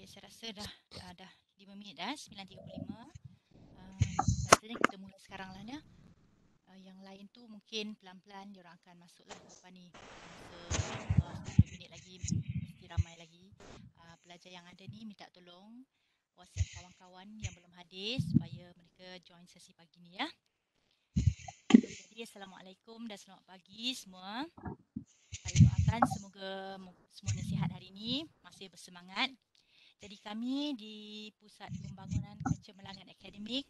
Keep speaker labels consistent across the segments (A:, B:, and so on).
A: Okey, saya rasa dah 5 minit dah, 9.35. Rasanya kita mula sekarang lah ya. Yang lain tu mungkin pelan-pelan diorang akan masuklah lepas ni. Masa insya-Allah 10 minit lagi mesti ramai lagi. Pelajar yang ada ni minta tolong WhatsApp kawan-kawan yang belum hadir supaya mereka join sesi pagi ni ya. Jadi Assalamualaikum dan selamat pagi semua. Saya doakan semoga semuanya sihat hari ini, masih bersemangat. Jadi kami di Pusat Pembangunan Kecemerlangan Akademik,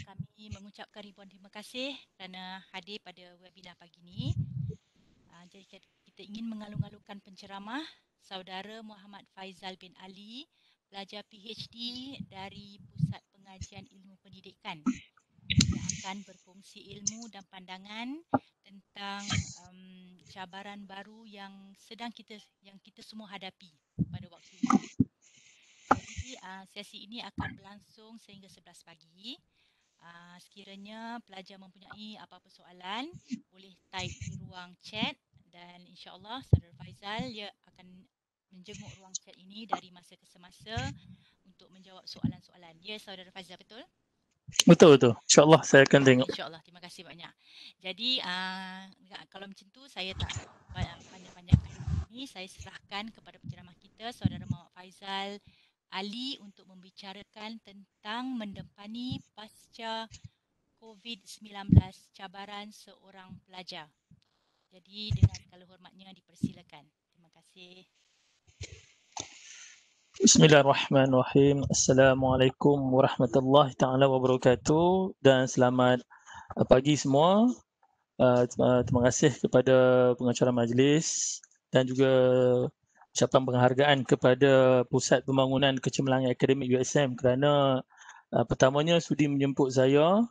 A: kami mengucapkan ribuan terima kasih kerana hadir pada webinar pagi ini. Jadi kita ingin mengalung-alungkan penceramah Saudara Muhammad Faizal bin Ali, pelajar PhD dari Pusat Pengajian Ilmu Pendidikan yang akan berkongsi ilmu dan pandangan tentang cabaran baru yang kita semua hadapi pada waktu ini. Jadi sesi ini akan berlangsung sehingga 11 pagi. Sekiranya pelajar mempunyai apa-apa soalan, boleh type di ruang chat dan insya-Allah Saudara Faizal akan menjenguk ruang chat ini dari masa ke semasa untuk menjawab soalan-soalan. Ya, Saudara Faizal, betul?
B: Betul. InsyaAllah saya akan tengok.
A: InsyaAllah, terima kasih banyak. Jadi kalau macam tu saya tak panjang-panjangkan ini, saya serahkan kepada penceramah kita Saudara Muhammad Faizal Ali untuk membicarakan tentang mendepani pasca COVID-19 cabaran seorang pelajar. Jadi dengan segala hormatnya dipersilakan. Terima kasih.
B: Bismillahirrahmanirrahim. Assalamualaikum warahmatullahi taala wabarakatuh dan selamat pagi semua. Terima kasih kepada pengacara majlis dan juga ucapan penghargaan kepada Pusat Pembangunan Kecemerlangan Akademik USM kerana pertamanya sudi menjemput saya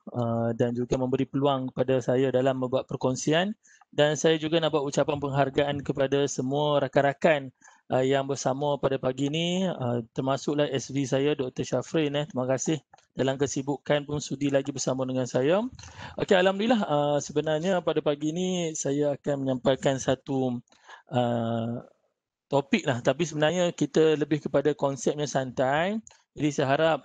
B: dan juga memberi peluang kepada saya dalam membuat perkongsian, dan saya juga nak buat ucapan penghargaan kepada semua rakan-rakan yang bersama pada pagi ini, termasuklah SV saya Dr. Syafrin. Terima kasih dalam kesibukan pun sudi lagi bersama dengan saya. Okey, alhamdulillah, sebenarnya pada pagi ini saya akan menyampaikan satu topik lah, tapi sebenarnya kita lebih kepada konsepnya santai. Jadi saya harap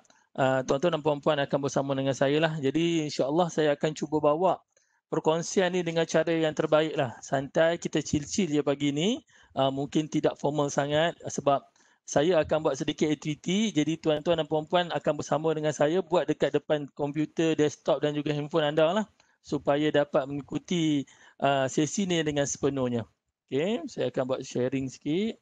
B: tuan-tuan dan puan-puan akan bersama dengan saya lah. Jadi insya-Allah saya akan cuba bawa perkongsian ni dengan cara yang terbaik lah. Santai, kita chill-chill je pagi ni. Mungkin tidak formal sangat sebab saya akan buat sedikit aktiviti. Jadi tuan-tuan dan puan-puan akan bersama dengan saya buat dekat depan komputer, desktop dan juga handphone anda lah, supaya dapat mengikuti sesi ni dengan sepenuhnya. Okay, saya akan buat sharing sikit.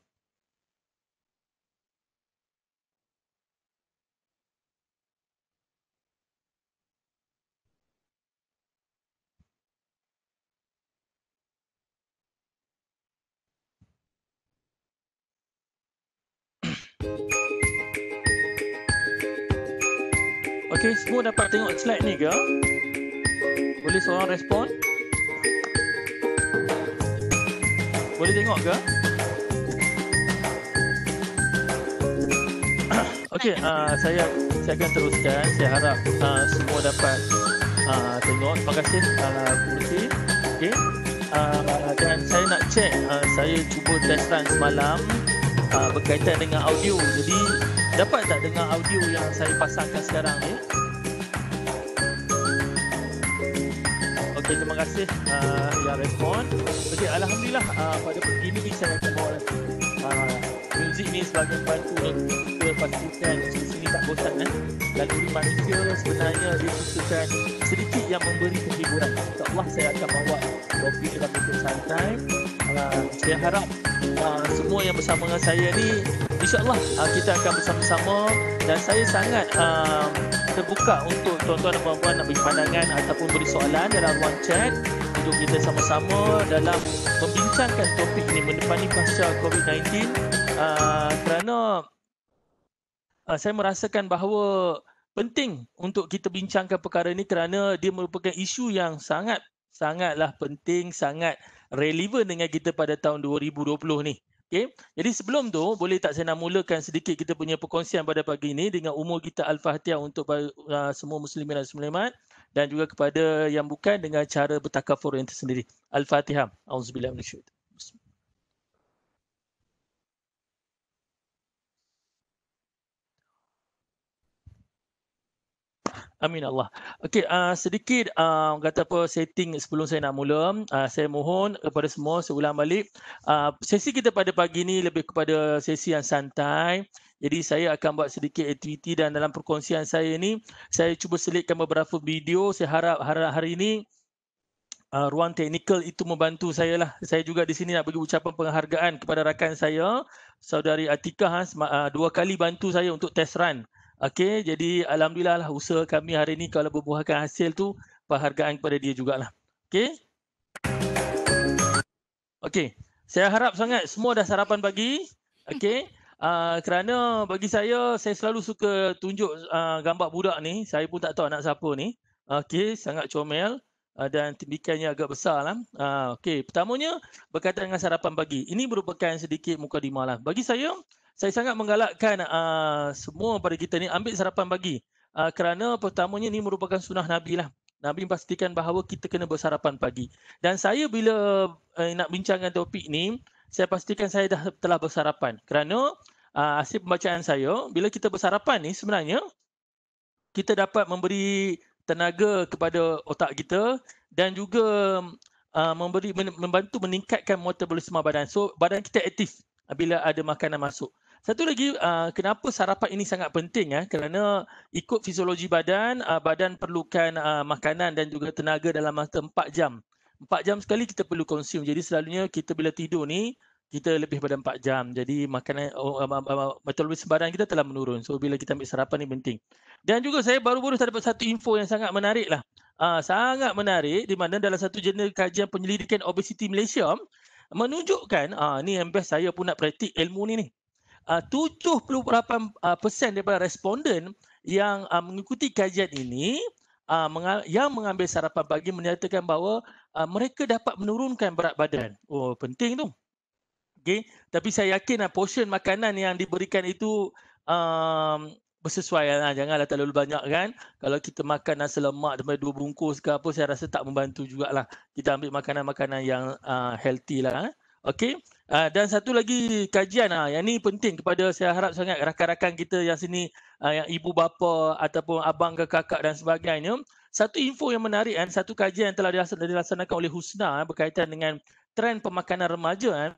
B: Okey, semua dapat tengok slide ni ke? Boleh seorang respon? Boleh tengok ke? Okey, saya akan teruskan. Saya harap semua dapat tengok. Terima kasih Kursi. Okey. Dan saya nak check, saya cuba test run semalam berkaitan dengan audio. Jadi dapat tak dengar audio yang saya pasangkan sekarang ni? Okey, terima kasih yang respon. Okey, alhamdulillah pada pagi ini saya akan bawa muzik ni sebagai bantu untuk pastikan sini tak bosan. Lagu manusia sebenarnya dia sukakan sedikit yang memberi kehiburan. InsyaAllah saya akan bawa topik dalam bentuk santai. Saya harap semua yang bersama dengan saya ni insyaAllah kita akan bersama-sama, dan saya sangat terbuka untuk tuan-tuan dan puan-puan nak beri pandangan ataupun beri soalan dalam ruang chat untuk kita sama-sama dalam membincangkan topik ini mendepani pasca COVID-19, kerana saya merasakan bahawa penting untuk kita bincangkan perkara ini kerana dia merupakan isu yang sangatlah penting, sangat relevan dengan kita pada tahun 2020 ni. Okay. Jadi sebelum tu, boleh tak saya nak mulakan sedikit kita punya perkongsian pada pagi ini dengan umur kita Al-Fatihah untuk semua muslimin dan muslimat, dan juga kepada yang bukan dengan cara bertakafur yang tersendiri. Al-Fatihah. Auzubillahi minasyaitanir rajim. Amin Allah. Okey, sedikit kata apa setting sebelum saya nak mula. Saya mohon kepada semua saya ulang balik. Sesi kita pada pagi ni lebih kepada sesi yang santai. Jadi saya akan buat sedikit aktiviti dan dalam perkongsian saya ni saya cuba selitkan beberapa video. Saya harap hari ini ruang teknikal itu membantu saya lah. Saya juga di sini nak bagi ucapan penghargaan kepada rakan saya, saudari Atikah, 2 kali bantu saya untuk test run. Okey, jadi alhamdulillah lah usaha kami hari ini kalau berbuahkan hasil tu, penghargaan kepada dia jugalah. Okey. Okey, saya harap sangat semua dah sarapan pagi. Okey. Kerana bagi saya selalu suka tunjuk gambar budak ni. Saya pun tak tahu anak siapa ni. Okey, sangat comel. Dan timbikannya agak besar lah. Okey, pertamanya berkaitan dengan sarapan pagi. Ini merupakan sedikit mukadimah lah. Bagi saya sangat menggalakkan semua pada kita ni ambil sarapan pagi. Kerana pertamanya ini merupakan sunnah Nabi lah. Nabi pastikan bahawa kita kena bersarapan pagi. Dan saya bila nak bincangkan topik ni, saya pastikan saya telah bersarapan. Kerana hasil pembacaan saya, bila kita bersarapan ni sebenarnya kita dapat memberi tenaga kepada otak kita dan juga membantu meningkatkan metabolisme badan. So badan kita aktif bila ada makanan masuk. Satu lagi, kenapa sarapan ini sangat penting kerana ikut fisiologi badan, badan perlukan makanan dan juga tenaga dalam masa 4 jam. 4 jam sekali kita perlu konsum. Jadi selalunya kita bila tidur ni kita lebih pada 4 jam. Jadi makanan metabolisme badan kita telah menurun. So bila kita ambil sarapan ni penting. Dan juga saya baru-baru dapat satu info yang sangat menarik lah. Sangat menarik di mana dalam satu jurnal kajian penyelidikan obesiti Malaysia menunjukkan, ni yang best saya pun nak praktik ilmu ni. 78% daripada responden yang mengikuti kajian ini yang mengambil sarapan pagi menyatakan bahawa mereka dapat menurunkan berat badan. Oh, penting tu. Okay. Tapi saya yakin portion makanan yang diberikan itu bersesuaian. Janganlah terlalu banyak kan. Kalau kita makan nasi lemak sampai 2 bungkus ke apa, saya rasa tak membantu jugalah. Kita ambil makanan-makanan yang healthy lah. Okey. Dan satu lagi kajian yang ni penting kepada saya harap sangat rakan-rakan kita yang sini, yang ibu bapa ataupun abang ke kakak dan sebagainya. Satu info yang menarik satu kajian yang telah dilaksanakan oleh Husna berkaitan dengan trend pemakanan remaja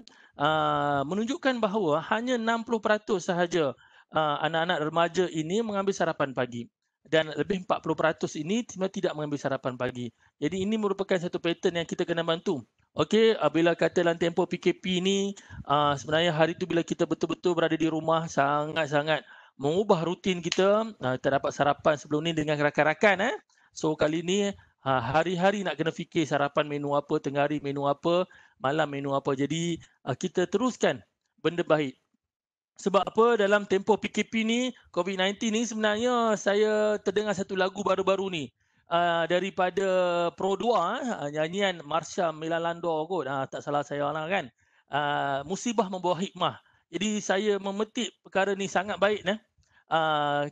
B: menunjukkan bahawa hanya 60% sahaja anak-anak remaja ini mengambil sarapan pagi. Dan lebih 40% ini tidak mengambil sarapan pagi. Jadi ini merupakan satu pattern yang kita kena bantu. Okey, bila kata dalam tempoh PKP ni, sebenarnya hari tu bila kita betul-betul berada di rumah, sangat-sangat mengubah rutin kita. Kita dapat sarapan sebelum ni dengan rakan-rakan. So kali ni hari-hari nak kena fikir sarapan menu apa, tengah hari menu apa, malam menu apa. Jadi kita teruskan benda baik. Sebab apa, dalam tempoh PKP ni, COVID-19 ni sebenarnya saya terdengar satu lagu baru-baru ni. Daripada Pro 2, nyanyian Marsha Melalando kot. Tak salah saya lah kan. Musibah membawa hikmah. Jadi saya memetik perkara ni sangat baik.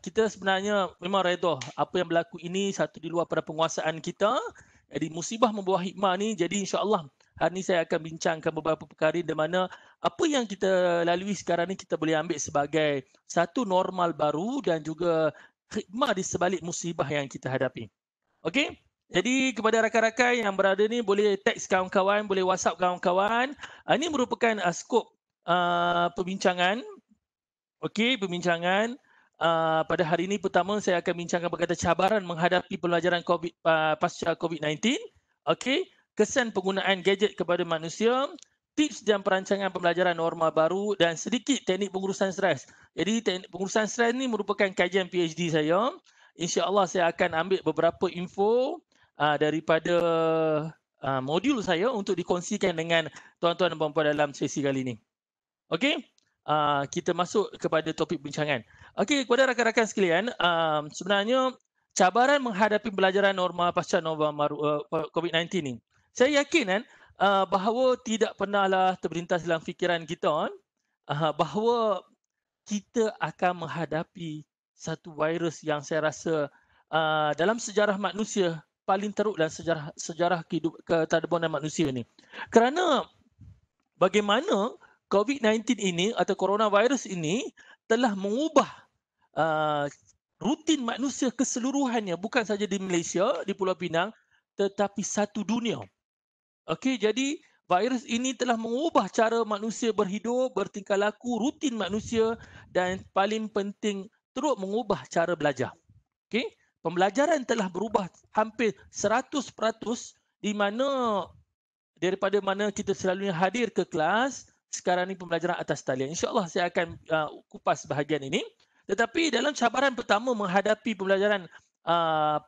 B: Kita sebenarnya memang redha apa yang berlaku ini satu di luar pada penguasaan kita. Jadi musibah membawa hikmah ni, jadi insya-Allah hari ni saya akan bincangkan beberapa perkara di mana apa yang kita lalui sekarang ni kita boleh ambil sebagai satu normal baru dan juga hikmah di sebalik musibah yang kita hadapi. Okey? Jadi kepada rakan-rakan yang berada ni boleh teks kawan-kawan, boleh WhatsApp kawan-kawan. Ini merupakan skop perbincangan. Okey, perbincangan. Pada hari ini pertama saya akan bincangkan berkaitan cabaran menghadapi pelajaran pasca COVID-19. Okey, kesan penggunaan gadget kepada manusia, tips dan perancangan pembelajaran normal baru dan sedikit teknik pengurusan stres. Jadi teknik pengurusan stres ni merupakan kajian PhD saya. InsyaAllah saya akan ambil beberapa info daripada modul saya untuk dikongsikan dengan tuan-tuan dan puan-puan dalam sesi kali ini. Okey? Kita masuk kepada topik bincangan. Okey, kepada rakan-rakan sekalian, sebenarnya cabaran menghadapi pembelajaran normal pasca COVID-19 ni. Saya yakin bahawa tidak pernahlah terlintas dalam fikiran kita bahawa kita akan menghadapi satu virus yang saya rasa dalam sejarah manusia paling teruk dalam sejarah ketadbiran manusia ni. Kerana bagaimana COVID-19 ini atau coronavirus ini telah mengubah rutin manusia keseluruhannya, bukan saja di Malaysia, di Pulau Pinang, tetapi satu dunia. Okey, jadi virus ini telah mengubah cara manusia berhidup, bertingkah laku, rutin manusia dan paling penting terus mengubah cara belajar. Okey, pembelajaran telah berubah hampir 100% di mana daripada mana kita selalunya hadir ke kelas, sekarang ni pembelajaran atas talian. InsyaAllah saya akan kupas bahagian ini. Tetapi dalam cabaran pertama menghadapi pembelajaran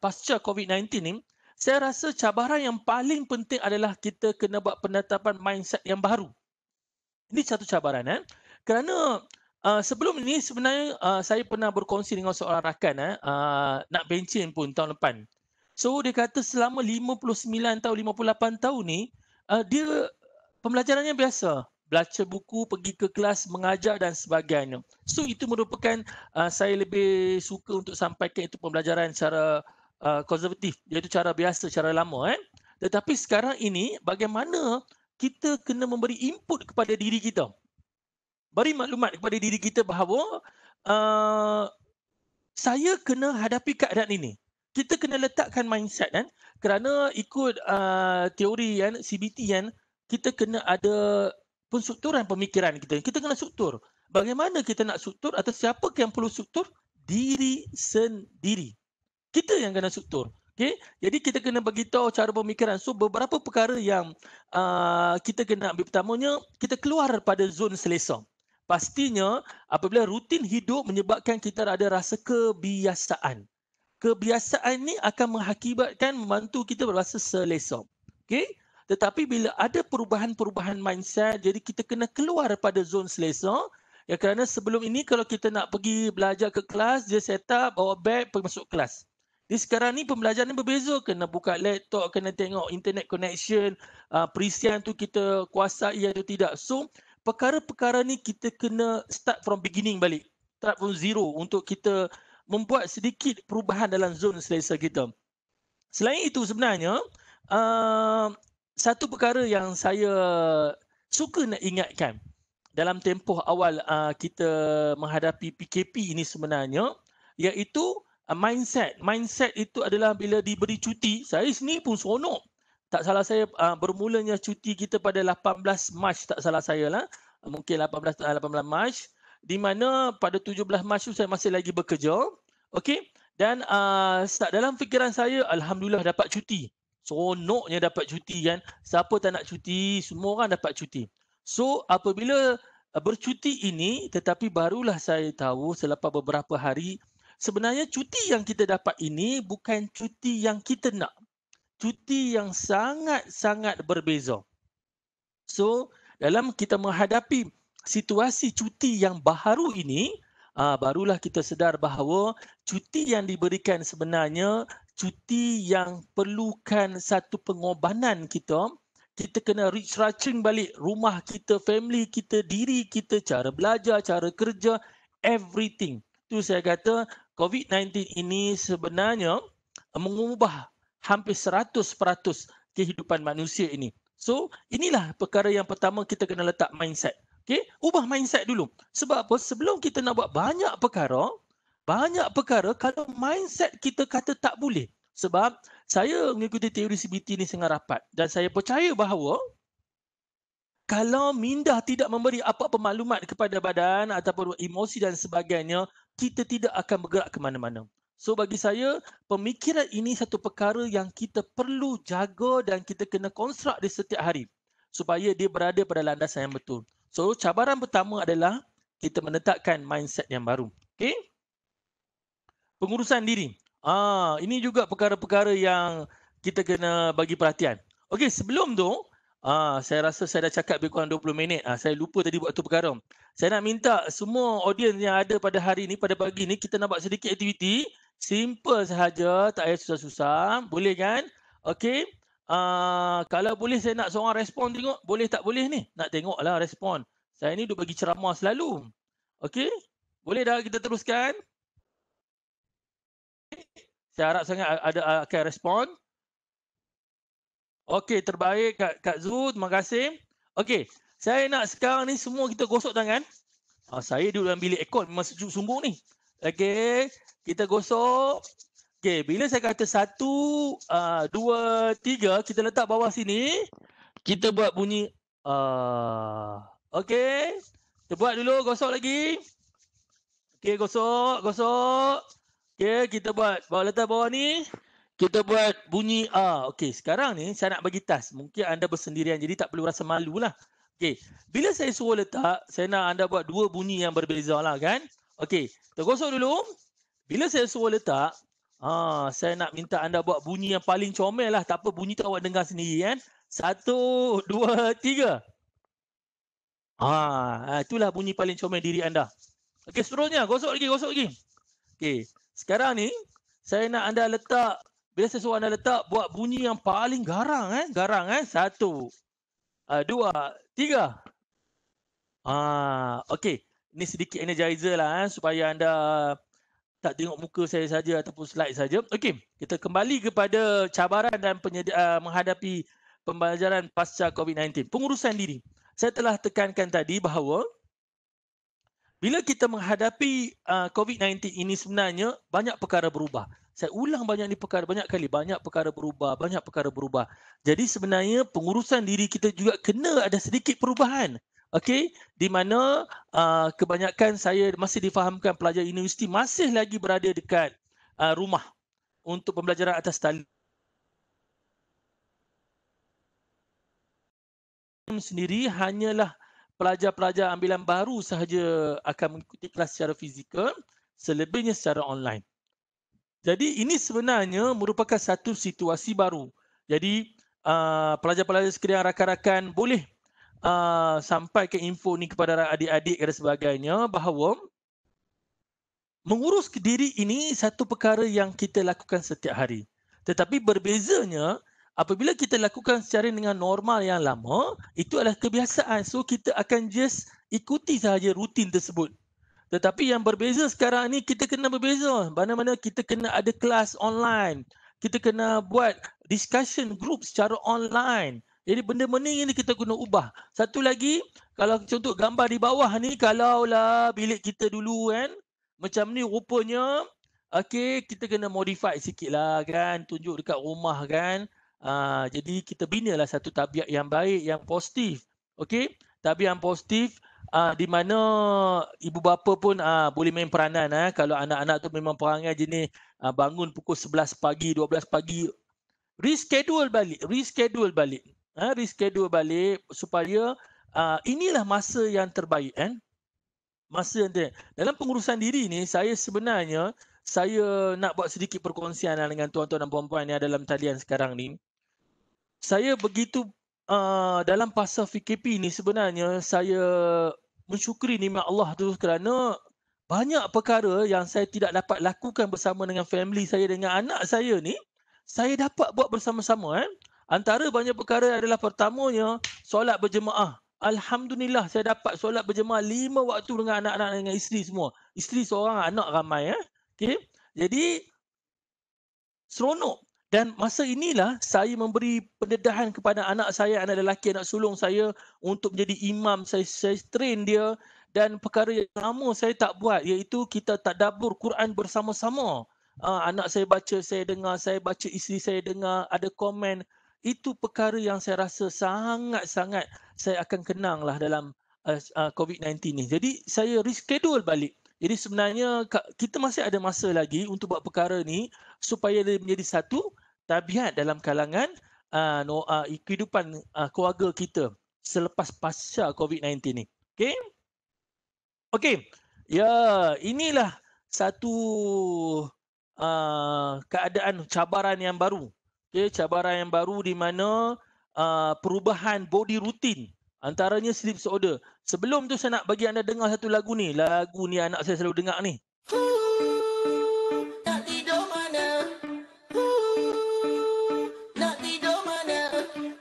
B: pasca COVID-19 ni, saya rasa cabaran yang paling penting adalah kita kena buat penetapan mindset yang baru. Ini satu cabaran. Kerana sebelum ini sebenarnya saya pernah berkongsi dengan seorang rakan nak bencin pun tahun depan. So dia kata selama 59 tahun, 58 tahun ni, dia pembelajarannya biasa. Baca buku, pergi ke kelas, mengajar dan sebagainya. So itu merupakan saya lebih suka untuk sampaikan itu pembelajaran secara konservatif. Iaitu cara biasa, cara lama. Tetapi sekarang ini bagaimana kita kena memberi input kepada diri kita. Beri maklumat kepada diri kita bahawa saya kena hadapi keadaan ini. Kita kena letakkan mindset kerana ikut teori CBT kita kena ada penstrukturan pemikiran kita. Kita kena struktur. Bagaimana kita nak struktur atau siapa yang perlu struktur? Diri sendiri. Kita yang kena struktur. Okay? Jadi kita kena bagi tahu cara pemikiran. So beberapa perkara yang kita kena ambil pertamanya, kita keluar pada zon selesa. Pastinya apabila rutin hidup menyebabkan kita ada rasa kebiasaan. Kebiasaan ni akan mengakibatkan membantu kita berasa selesa. Okay? Tetapi bila ada perubahan-perubahan mindset, jadi kita kena keluar pada zon selesa. Ya, kerana sebelum ini kalau kita nak pergi belajar ke kelas, dia set up, bawa beg, pergi masuk kelas. Jadi sekarang ni pembelajaran ni berbeza. Kena buka laptop, kena tengok internet connection, perisian tu kita kuasai atau tidak. So, perkara-perkara ni kita kena start from beginning balik. Start from zero untuk kita membuat sedikit perubahan dalam zon selesa kita. Selain itu sebenarnya, satu perkara yang saya suka nak ingatkan dalam tempoh awal kita menghadapi PKP ini sebenarnya, iaitu mindset. Mindset itu adalah bila diberi cuti, saya sendiri pun seronok. Tak salah saya bermulanya cuti kita pada 18 Mac, tak salah saya lah. Mungkin 18 Mac. Di mana pada 17 Mac tu saya masih lagi bekerja. Okey. Dan start dalam fikiran saya, Alhamdulillah dapat cuti. Seronoknya dapat cuti kan. Siapa tak nak cuti, semua orang dapat cuti. So apabila bercuti ini, tetapi barulah saya tahu selepas beberapa hari, sebenarnya cuti yang kita dapat ini bukan cuti yang kita nak. Cuti yang sangat-sangat berbeza. So, dalam kita menghadapi situasi cuti yang baharu ini, barulah kita sedar bahawa cuti yang diberikan sebenarnya cuti yang perlukan satu pengorbanan kita. Kita kena restructuring balik rumah kita, family kita, diri kita, cara belajar, cara kerja, everything. Itu saya kata COVID-19 ini sebenarnya mengubah hampir 100% kehidupan manusia ini. So, inilah perkara yang pertama kita kena letak mindset. Okay? Ubah mindset dulu. Sebab apa? Sebelum kita nak buat banyak perkara kalau mindset kita kata tak boleh. Sebab saya mengikuti teori CBT ni sangat rapat dan saya percaya bahawa kalau minda tidak memberi apa-apa maklumat kepada badan ataupun emosi dan sebagainya, kita tidak akan bergerak ke mana-mana. So bagi saya, pemikiran ini satu perkara yang kita perlu jaga dan kita kena konstruk di setiap hari supaya dia berada pada landasan yang betul. So cabaran pertama adalah kita menetapkan mindset yang baru. Okay? Pengurusan diri. Ini juga perkara-perkara yang kita kena bagi perhatian. Okey, sebelum tu, saya rasa saya dah cakap lebih kurang 20 minit. Saya lupa tadi buat tu perkara. Saya nak minta semua audiens yang ada pada hari ni, pada pagi ni, kita nak buat sedikit aktiviti. Simple sahaja, tak payah susah-susah. Boleh kan? Okey. Kalau boleh saya nak seorang respon tengok. Boleh tak boleh ni? Nak tengok lah respon. Saya ni duk bagi ceramah selalu. Okey? Boleh dah kita teruskan? Saya harap sangat ada akan respon. Okey, terbaik Kak Zul, terima kasih. Okey, saya nak sekarang ni semua kita gosok tangan. Saya duduk dalam bilik aircon memang sejuk sungguh ni. Okey, kita gosok. Okey, bila saya kata 1, 2, 3, kita letak bawah sini. Kita buat bunyi okey. Kita buat dulu, gosok lagi. Okey, gosok, gosok. Okey, kita buat letak bawah ni. Kita buat bunyi A. Okey, sekarang ni saya nak bagi task. Mungkin anda bersendirian jadi tak perlu rasa malu lah. Okey, bila saya suruh letak, saya nak anda buat dua bunyi yang berbeza lah kan. Okey, kita gosok dulu. Bila saya suruh letak, saya nak minta anda buat bunyi yang paling comel lah. Tak apa, bunyi tu awak dengar sendiri kan. 1, 2, 3. Itulah bunyi paling comel diri anda. Okey, seterusnya gosok lagi. Okey, sekarang ni saya nak anda letak, bila saya suruh anda letak, buat bunyi yang paling garang 1, 2, 3. Okey, ini sedikit energizer lah supaya anda tak tengok muka saya saja ataupun slide saja. Okey, kita kembali kepada cabaran dan menghadapi pembelajaran pasca COVID-19. Pengurusan diri. Saya telah tekankan tadi bahawa bila kita menghadapi COVID-19 ini sebenarnya banyak perkara berubah. Saya ulang banyak kali, banyak perkara berubah. Jadi sebenarnya pengurusan diri kita juga kena ada sedikit perubahan. Okey, di mana kebanyakan saya masih difahamkan pelajar universiti masih lagi berada dekat rumah untuk pembelajaran atas talian sendiri hanyalah pelajar-pelajar ambilan baru sahaja akan mengikuti kelas secara fizikal, selebihnya secara online. Jadi ini sebenarnya merupakan satu situasi baru. Jadi pelajar-pelajar sekalian, rakan-rakan boleh sampaikan info ni kepada adik-adik dan sebagainya bahawa mengurus diri ini satu perkara yang kita lakukan setiap hari. Tetapi berbezanya apabila kita lakukan secara dengan normal yang lama, itu adalah kebiasaan. So kita akan just ikuti sahaja rutin tersebut. Tetapi yang berbeza sekarang ni kita kena berbeza. Mana-mana kita kena ada kelas online. Kita kena buat discussion group secara online. Jadi benda-benda ini kita kena ubah. Satu lagi, kalau contoh gambar di bawah ni, kalaulah bilik kita dulu kan, macam ni rupanya, okey, kita kena modify sikit lah kan, tunjuk dekat rumah kan. Jadi kita binalah satu tabiat yang baik, yang positif. Okey, tabiat yang positif di mana ibu bapa pun boleh main peranan. Kalau anak-anak tu memang perangai jenis bangun pukul 11 pagi, 12 pagi, reschedule balik supaya inilah masa yang terbaik kan. Masa yang terbaik. Dalam pengurusan diri ni saya sebenarnya nak buat sedikit perkongsian dengan tuan-tuan dan puan-puan yang dalam talian sekarang ni. Saya begitu dalam fasa PKP ni sebenarnya saya mensyukuri nikmat Allah tu kerana banyak perkara yang saya tidak dapat lakukan bersama dengan family saya, dengan anak saya ni, saya dapat buat bersama-sama. Antara banyak perkara adalah pertamanya solat berjemaah. Alhamdulillah saya dapat solat berjemaah 5 waktu dengan anak-anak, dengan isteri semua. Isteri seorang, anak ramai. Okay? Jadi seronok. Dan masa inilah saya memberi pendedahan kepada anak saya, anak lelaki, anak sulung saya untuk menjadi imam. Saya train dia, dan perkara yang lama saya tak buat iaitu kita tadabbur Quran bersama-sama. Anak saya baca, saya dengar, saya baca, isteri saya dengar, ada komen. Itu perkara yang saya rasa sangat-sangat saya akan kenang lah dalam COVID-19 ni. Jadi saya reschedule balik. Jadi sebenarnya kita masih ada masa lagi untuk buat perkara ni supaya dia menjadi satu tabiat dalam kalangan kehidupan keluarga kita selepas pasca COVID-19 ni. Okey? Okey. Ya, inilah satu keadaan cabaran yang baru. Okey, cabaran yang baru di mana perubahan body routine, antaranya sleep disorder. Sebelum tu saya nak bagi anda dengar satu lagu ni. Lagu ni anak saya selalu dengar ni. Nak tidur mana? Nak tidur mana?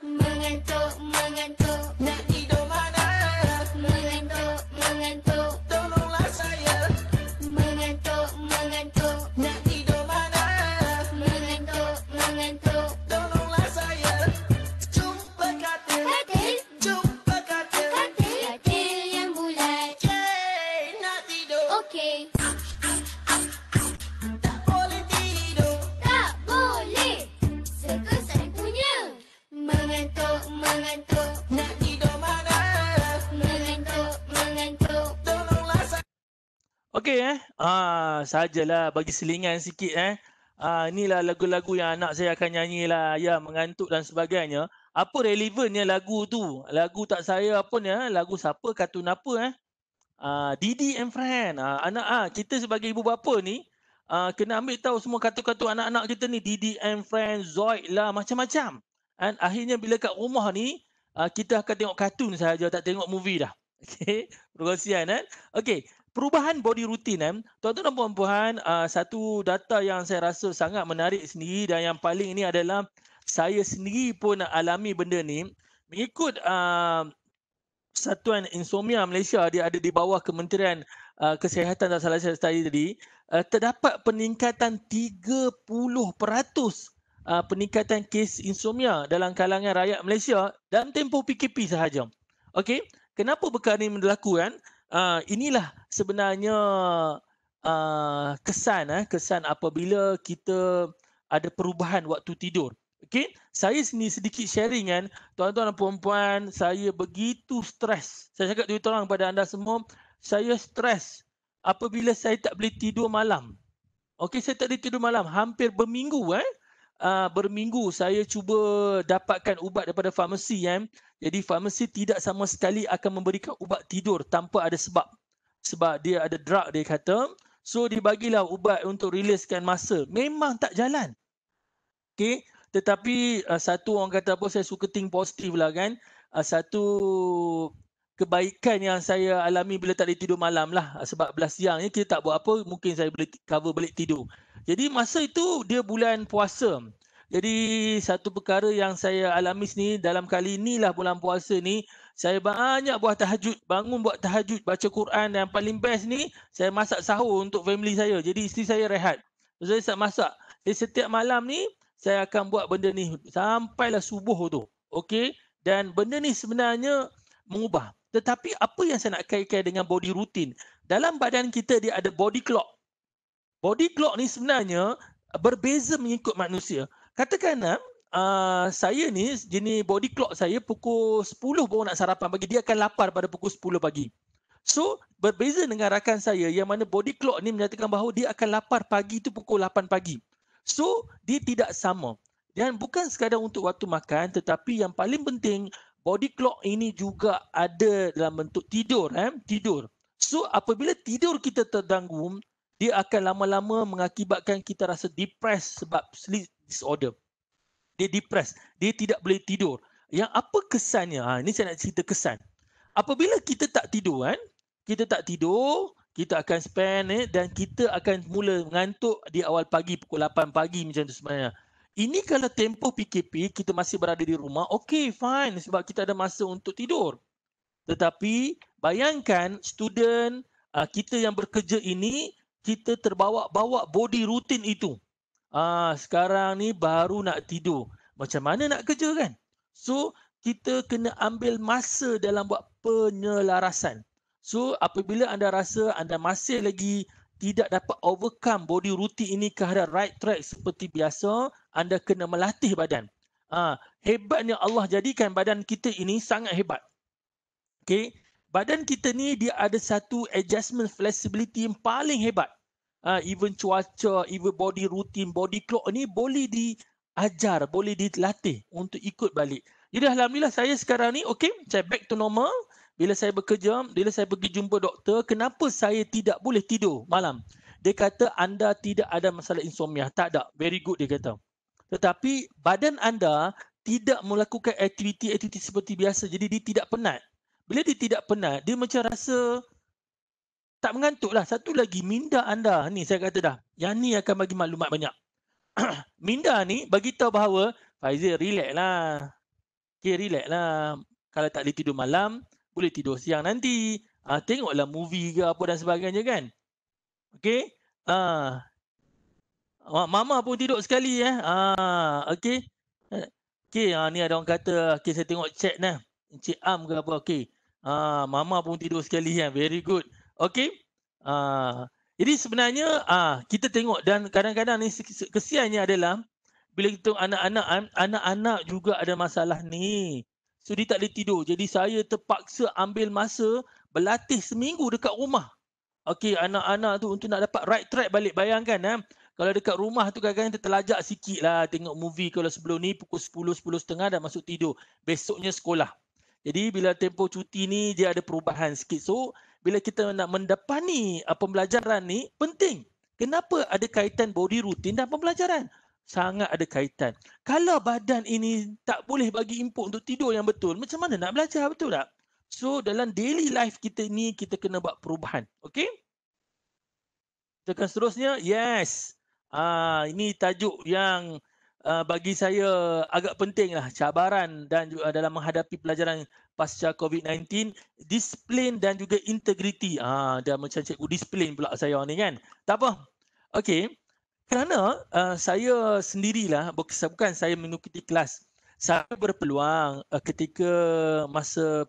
B: Mengantuk, mengantuk. Nak tidur mana? Mengantuk, mengantuk. Tolonglah saya. Mengantuk, mengantuk. Nak tidur mana? Mengantuk, mengantuk. Tolonglah saya. Jumpa katil. Katil. Jumpa katil. Katil. Katil yang bulat. Yeay, nak tidur. Okey. okey sajalah bagi selingan sikit inilah lagu-lagu yang anak saya akan nyanyilah, ya, mengantuk dan sebagainya. Apa relevannya lagu tu? Lagu tak saya pun lagu siapa, kartun apa Didi and Friend. Anak kita sebagai ibu bapa ni kena ambil tahu semua kartun-kartun anak-anak kita ni, Didi and Friend, Zoid lah, macam-macam. Dan akhirnya bila kat rumah ni kita akan tengok kartun saja, tak tengok movie dah. Okey, perkongsian Okey, perubahan body routine tuan-tuan dan puan-puan, satu data yang saya rasa sangat menarik sendiri dan yang paling ini adalah saya sendiri pun alami benda ni. Mengikut Satuan Insomnia Malaysia, dia ada di bawah Kementerian Kesihatan, tak salah saya tadi, terdapat peningkatan 30% peningkatan kes insomnia dalam kalangan rakyat Malaysia dalam tempoh PKP sahaja. Okey, kenapa perkara ini berlaku inilah sebenarnya kesan apabila kita ada perubahan waktu tidur. Okey, saya sendiri sedikit sharing tuan-tuan dan puan-puan, saya begitu stres. Saya cakap terang kepada anda semua, saya stres apabila saya tak boleh tidur malam. Okey, saya tak boleh tidur malam hampir berminggu berminggu saya cuba dapatkan ubat daripada farmasi Jadi farmasi tidak sama sekali akan memberikan ubat tidur tanpa ada sebab. Sebab dia ada drug, dia kata. So dibagilah ubat untuk riliskan masa. Memang tak jalan. Okey, tetapi satu orang kata apa, saya suka think positif lah satu kebaikan yang saya alami bila tak boleh tidur malam lah, sebab belas siang ni kita tak buat apa, mungkin saya boleh cover balik tidur. Jadi masa itu dia bulan puasa. Jadi satu perkara yang saya alami sendiri dalam kali inilah bulan puasa ni, saya banyak buat tahajud, bangun buat tahajud, baca Quran, dan paling best ni saya masak sahur untuk family saya. Jadi isteri saya rehat, saya tak masak. Jadi setiap malam ni saya akan buat benda ni sampailah subuh tu. Okey, dan benda ni sebenarnya mengubah. Tetapi apa yang saya nak kaitkan dengan body routine? Dalam badan kita dia ada body clock. Body clock ni sebenarnya berbeza mengikut manusia. Katakan saya ni jenis body clock saya pukul 10 baru nak sarapan pagi, dia akan lapar pada pukul 10 pagi. So berbeza dengan rakan saya yang mana body clock ni menyatakan bahawa dia akan lapar pagi tu pukul 8 pagi. So dia tidak sama. Dan bukan sekadar untuk waktu makan, tetapi yang paling penting body clock ini juga ada dalam bentuk tidur. Tidur. So apabila tidur kita terganggu, dia akan lama-lama mengakibatkan kita rasa depressed sebab sleep disorder. Dia depressed. Dia tidak boleh tidur. Yang apa kesannya? Ini saya nak cerita kesan. Apabila kita tak tidur, kita akan spend dan kita akan mula mengantuk di awal pagi, pukul 8 pagi macam tu sebenarnya. Ini kalau tempoh PKP, kita masih berada di rumah, okey, fine, sebab kita ada masa untuk tidur. Tetapi bayangkan student kita yang bekerja ini, kita terbawa-bawa body routine itu. Sekarang ni baru nak tidur. Macam mana nak kerja kan? So, kita kena ambil masa dalam buat penyelarasan. So, apabila anda rasa anda masih lagi tidak dapat overcome body routine ini ke arah right track seperti biasa, anda kena melatih badan. Hebatnya Allah jadikan badan kita ini sangat hebat. Okay? Badan kita ni dia ada satu adjustment flexibility yang paling hebat. Even cuaca, even body routine, body clock ni boleh diajar, boleh dilatih untuk ikut balik. Jadi alhamdulillah saya sekarang ni okey, saya back to normal. Bila saya bekerja, bila saya pergi jumpa doktor, kenapa saya tidak boleh tidur malam? Dia kata anda tidak ada masalah insomnia. Tak ada. Very good dia kata. Tetapi badan anda tidak melakukan aktiviti-aktiviti seperti biasa. Jadi dia tidak penat. Bila dia tidak penat, dia macam rasa tak mengantuk lah. Satu lagi, minda anda ni saya kata dah. Yang ni akan bagi maklumat banyak. Minda ni bagi tahu bahawa Faizal relax lah. Okay, relax lah. Kalau tak boleh tidur malam, boleh tidur siang nanti. Tengoklah movie ke apa dan sebagainya kan. Okay. Mama pun tidur sekali Okay. Okay, ni ada orang kata, okay, saya tengok chat nah. Encik Am ke apa, okay. Mama pun tidur sekali very good. Okay. Jadi sebenarnya kita tengok, dan kadang-kadang ni kesiannya adalah bila kita anak-anak juga ada masalah ni. So dia tak boleh tidur. Jadi saya terpaksa ambil masa berlatih seminggu dekat rumah. Okey, anak-anak tu untuk nak dapat right track balik. Bayangkan kalau dekat rumah tu kadang-kadang kita terlajak sikit lah tengok movie. Kalau sebelum ni pukul 10, 10.30 dah masuk tidur. Besoknya sekolah. Jadi bila tempoh cuti ni dia ada perubahan sikit. So bila kita nak mendepani pembelajaran ni penting. Kenapa ada kaitan body routine dan pembelajaran? Sangat ada kaitan. Kalau badan ini tak boleh bagi input untuk tidur yang betul, macam mana nak belajar, betul tak? So dalam daily life kita ni kita kena buat perubahan. Okey? Tekan seterusnya. Yes. Ini tajuk yang bagi saya agak penting lah. Cabaran dan juga dalam menghadapi pelajaran pasca COVID-19, disiplin dan juga integriti. Dah macam cikgu disiplin pula saya ni kan. Tak apa. Okey. Kerana saya sendirilah, bukan saya mengikuti kelas. Saya berpeluang ketika masa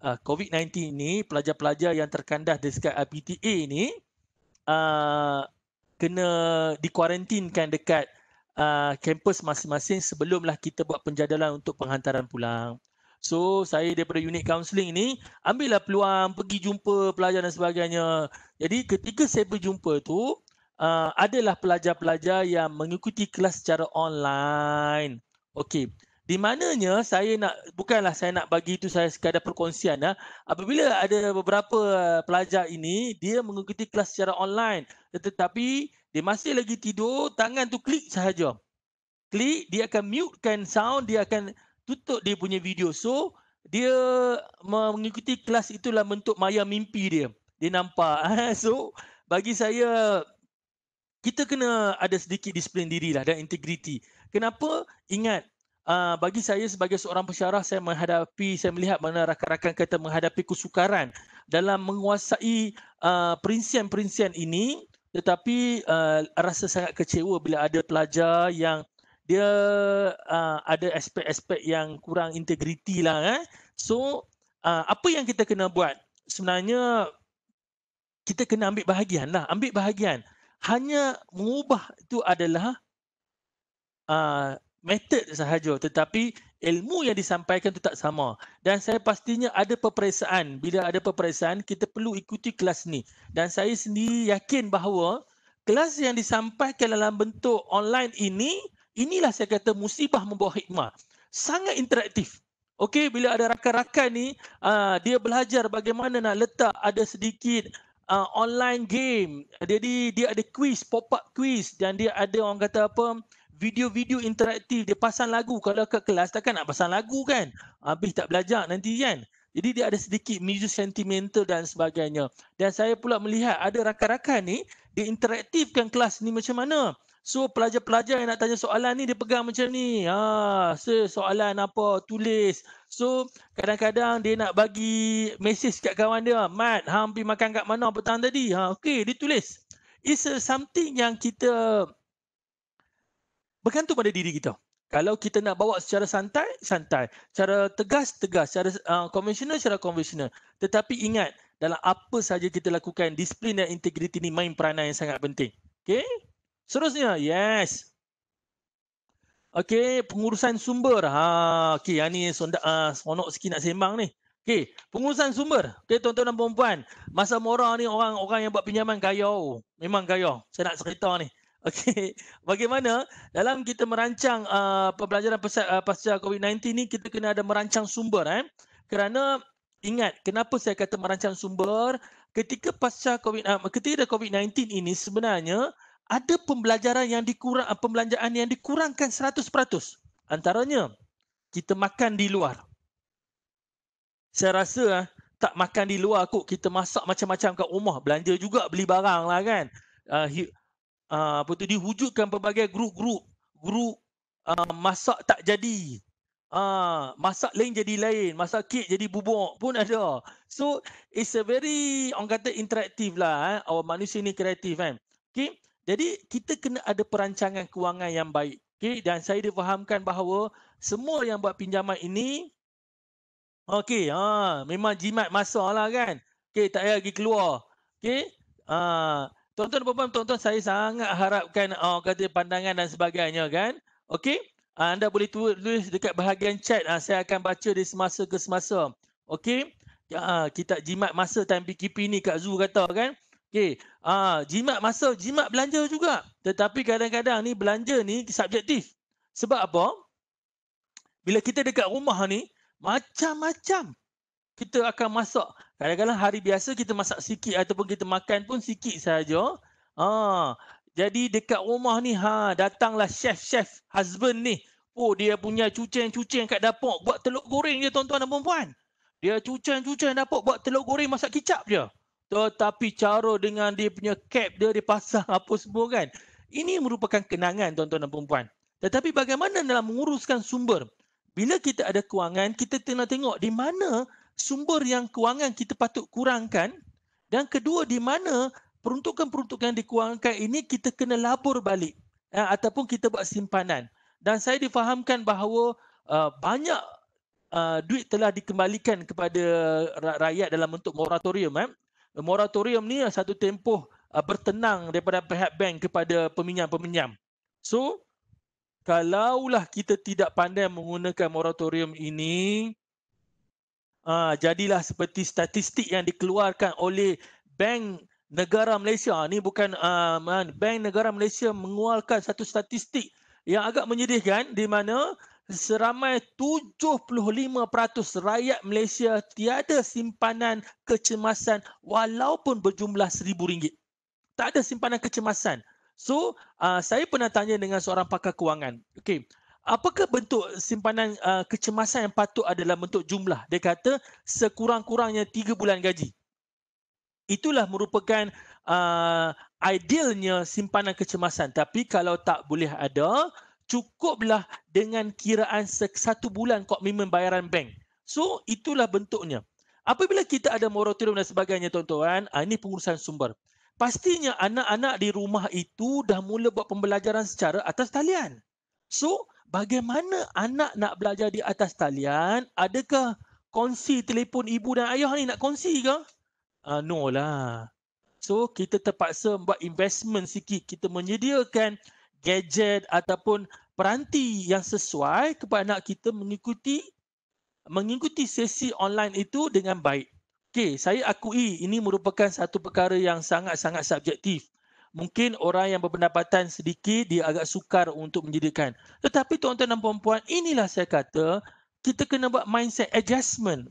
B: COVID-19 ni, pelajar-pelajar yang terkandas dekat PTA ni kena dikuarantinkan dekat kampus masing-masing sebelumlah kita buat penjadalan untuk penghantaran pulang. So saya daripada unit kaunseling ni ambillah peluang pergi jumpa pelajar dan sebagainya. Jadi ketika saya berjumpa tu adalah pelajar-pelajar yang mengikuti kelas secara online. Okey. Di mananya bukanlah saya nak bagi itu saya sekadar perkongsian apabila ada beberapa pelajar ini dia mengikuti kelas secara online tetapi dia masih lagi tidur, tangan tu klik sahaja. Klik, dia akan mutekan sound, dia akan tutup dia punya video. So dia mengikuti kelas itulah bentuk maya mimpi dia. Dia nampak. So bagi saya kita kena ada sedikit disiplin dirilah dan integriti. Kenapa? Ingat, bagi saya sebagai seorang pensyarah, saya melihat mana rakan-rakan kita menghadapi kesukaran dalam menguasai perincian-perincian ini, tetapi rasa sangat kecewa bila ada pelajar yang dia ada aspek-aspek yang kurang integriti lah. So apa yang kita kena buat? Sebenarnya kita kena ambil bahagian lah. Ambil bahagian. Hanya mengubah itu adalah metod sahaja, tetapi ilmu yang disampaikan itu tak sama. Dan saya pastinya ada peperiksaan. Bila ada peperiksaan, kita perlu ikuti kelas ni. Dan saya sendiri yakin bahawa kelas yang disampaikan dalam bentuk online ini, inilah saya kata musibah membawa hikmah. Sangat interaktif. Okey, bila ada rakan-rakan ni, dia belajar bagaimana nak letak ada sedikit online game. Jadi dia ada quiz, pop-up quiz dan dia ada orang kata apa, video-video interaktif. Dia pasang lagu. Kalau kat kelas takkan nak pasang lagu kan? Habis tak belajar nanti kan? Jadi dia ada sedikit music sentimental dan sebagainya. Dan saya pula melihat ada rakan-rakan ni, dia interaktifkan kelas ni macam mana. So pelajar-pelajar yang nak tanya soalan ni dia pegang macam ni. Soalan apa, tulis. So kadang-kadang dia nak bagi mesej kat kawan dia. Mat, hang pergi makan kat mana petang tadi? Okey, dia tulis. It's something yang kita bergantung pada diri kita. Kalau kita nak bawa secara santai, santai. Cara tegas, tegas. Cara konvensional, secara konvensional. Tetapi ingat, dalam apa saja kita lakukan, disiplin dan integriti ni main peranan yang sangat penting. Okey? Seterusnya, yes. Okey, pengurusan sumber. Okey, yang ni sonok sikit nak sembang ni. Okey, pengurusan sumber. Okey, tuan-tuan dan puan-puan. Masa Mora ni orang yang buat pinjaman kaya. Memang kaya. Saya nak cerita ni. Okey, bagaimana dalam kita merancang pembelajaran pasca COVID-19 ni, kita kena ada merancang sumber. Kerana ingat, kenapa saya kata merancang sumber? Ketika pasca ketika COVID-19 ini sebenarnya ada pembelajaran yang pembelanjaan yang dikurangkan 100%. Antaranya, kita makan di luar. Saya rasa tak makan di luar kot, kita masak macam-macam kat rumah. Belanja juga, beli barang lah kan. Diwujudkan pelbagai grup masak tak jadi. Masak lain jadi lain, masak kek jadi bubuk pun ada. So it's a very orang kata interaktif lah. Manusia ni kreatif kan. Okay? Jadi kita kena ada perancangan kewangan yang baik. Okay? Dan saya difahamkan bahawa semua yang buat pinjaman ini memang jimat masa lah kan. Okay, tak payah pergi keluar. Okay? Tuan-tuan dan puan-puan, tuan-tuan, saya sangat harapkan kata pandangan dan sebagainya kan. Okey? Anda boleh tulis dekat bahagian chat. Saya akan baca di semasa ke semasa. Okey? kita jimat masa time PKP ni Kak Zu kata kan. Okey, jimat masa, jimat belanja juga. Tetapi kadang-kadang ni belanja ni subjektif. Sebab apa? Bila kita dekat rumah ni, macam-macam kita akan masak. Kadang-kadang hari biasa kita masak sikit ataupun kita makan pun sikit saja. Jadi dekat rumah ni datanglah chef husband ni. Oh, dia punya cuceng-cuceng kat dapur buat telur goreng je tuan-tuan dan puan-puan. Dia cuceng-cuceng dapur buat telur goreng masak kicap je. Tetapi cara dengan dia punya cap dia pasang apa semua kan. Ini merupakan kenangan tuan-tuan dan puan-puan. Tetapi bagaimana dalam menguruskan sumber? Bila kita ada kewangan, kita kena tengok di mana sumber yang kewangan kita patut kurangkan, dan kedua di mana peruntukan-peruntukan yang dikuangkan ini kita kena labur balik ataupun kita buat simpanan. Dan saya difahamkan bahawa banyak duit telah dikembalikan kepada rakyat dalam bentuk moratorium. Moratorium ni satu tempoh bertenang daripada pihak bank kepada peminjam-peminjam. So, kalaulah kita tidak pandai menggunakan moratorium ini, jadilah seperti statistik yang dikeluarkan oleh Bank Negara Malaysia. Ni bukan Bank Negara Malaysia mengeluarkan satu statistik yang agak menyedihkan di mana seramai 75% rakyat Malaysia tiada simpanan kecemasan walaupun berjumlah RM1,000. Tak ada simpanan kecemasan. So, saya pernah tanya dengan seorang pakar kewangan. Okey, apakah bentuk simpanan kecemasan yang patut adalah bentuk jumlah? Dia kata sekurang-kurangnya 3 bulan gaji. Itulah merupakan idealnya simpanan kecemasan. Tapi kalau tak boleh ada, cukuplah dengan kiraan 1 bulan komitmen bayaran bank. So, itulah bentuknya. Apabila kita ada moratorium dan sebagainya tuan-tuan, ini pengurusan sumber. Pastinya anak-anak di rumah itu dah mula buat pembelajaran secara atas talian. So, bagaimana anak nak belajar di atas talian? Adakah kongsi telefon ibu dan ayah ni nak kongsi ke? No lah. So, kita terpaksa buat investment sikit. Kita menyediakan gadget ataupun peranti yang sesuai kepada anak kita mengikuti sesi online itu dengan baik. Okey, saya akui ini merupakan satu perkara yang sangat-sangat subjektif. Mungkin orang yang berpendapatan sedikit, dia agak sukar untuk menyediakan. Tetapi tuan-tuan dan puan-puan, inilah saya kata, kita kena buat mindset adjustment.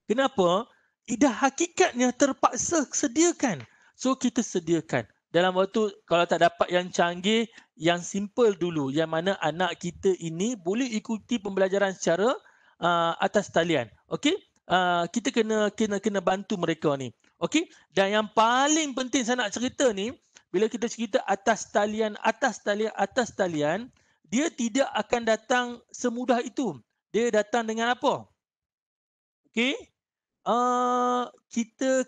B: Kenapa? Dah hakikatnya terpaksa sediakan. So, kita sediakan. Dalam waktu, kalau tak dapat yang canggih, yang simple dulu. Yang mana anak kita ini boleh ikuti pembelajaran secara atas talian. Okey? Kita kena bantu mereka ni. Okey? Dan yang paling penting saya nak cerita ni, bila kita cerita atas talian, dia tidak akan datang semudah itu. Dia datang dengan apa? Okey? Kita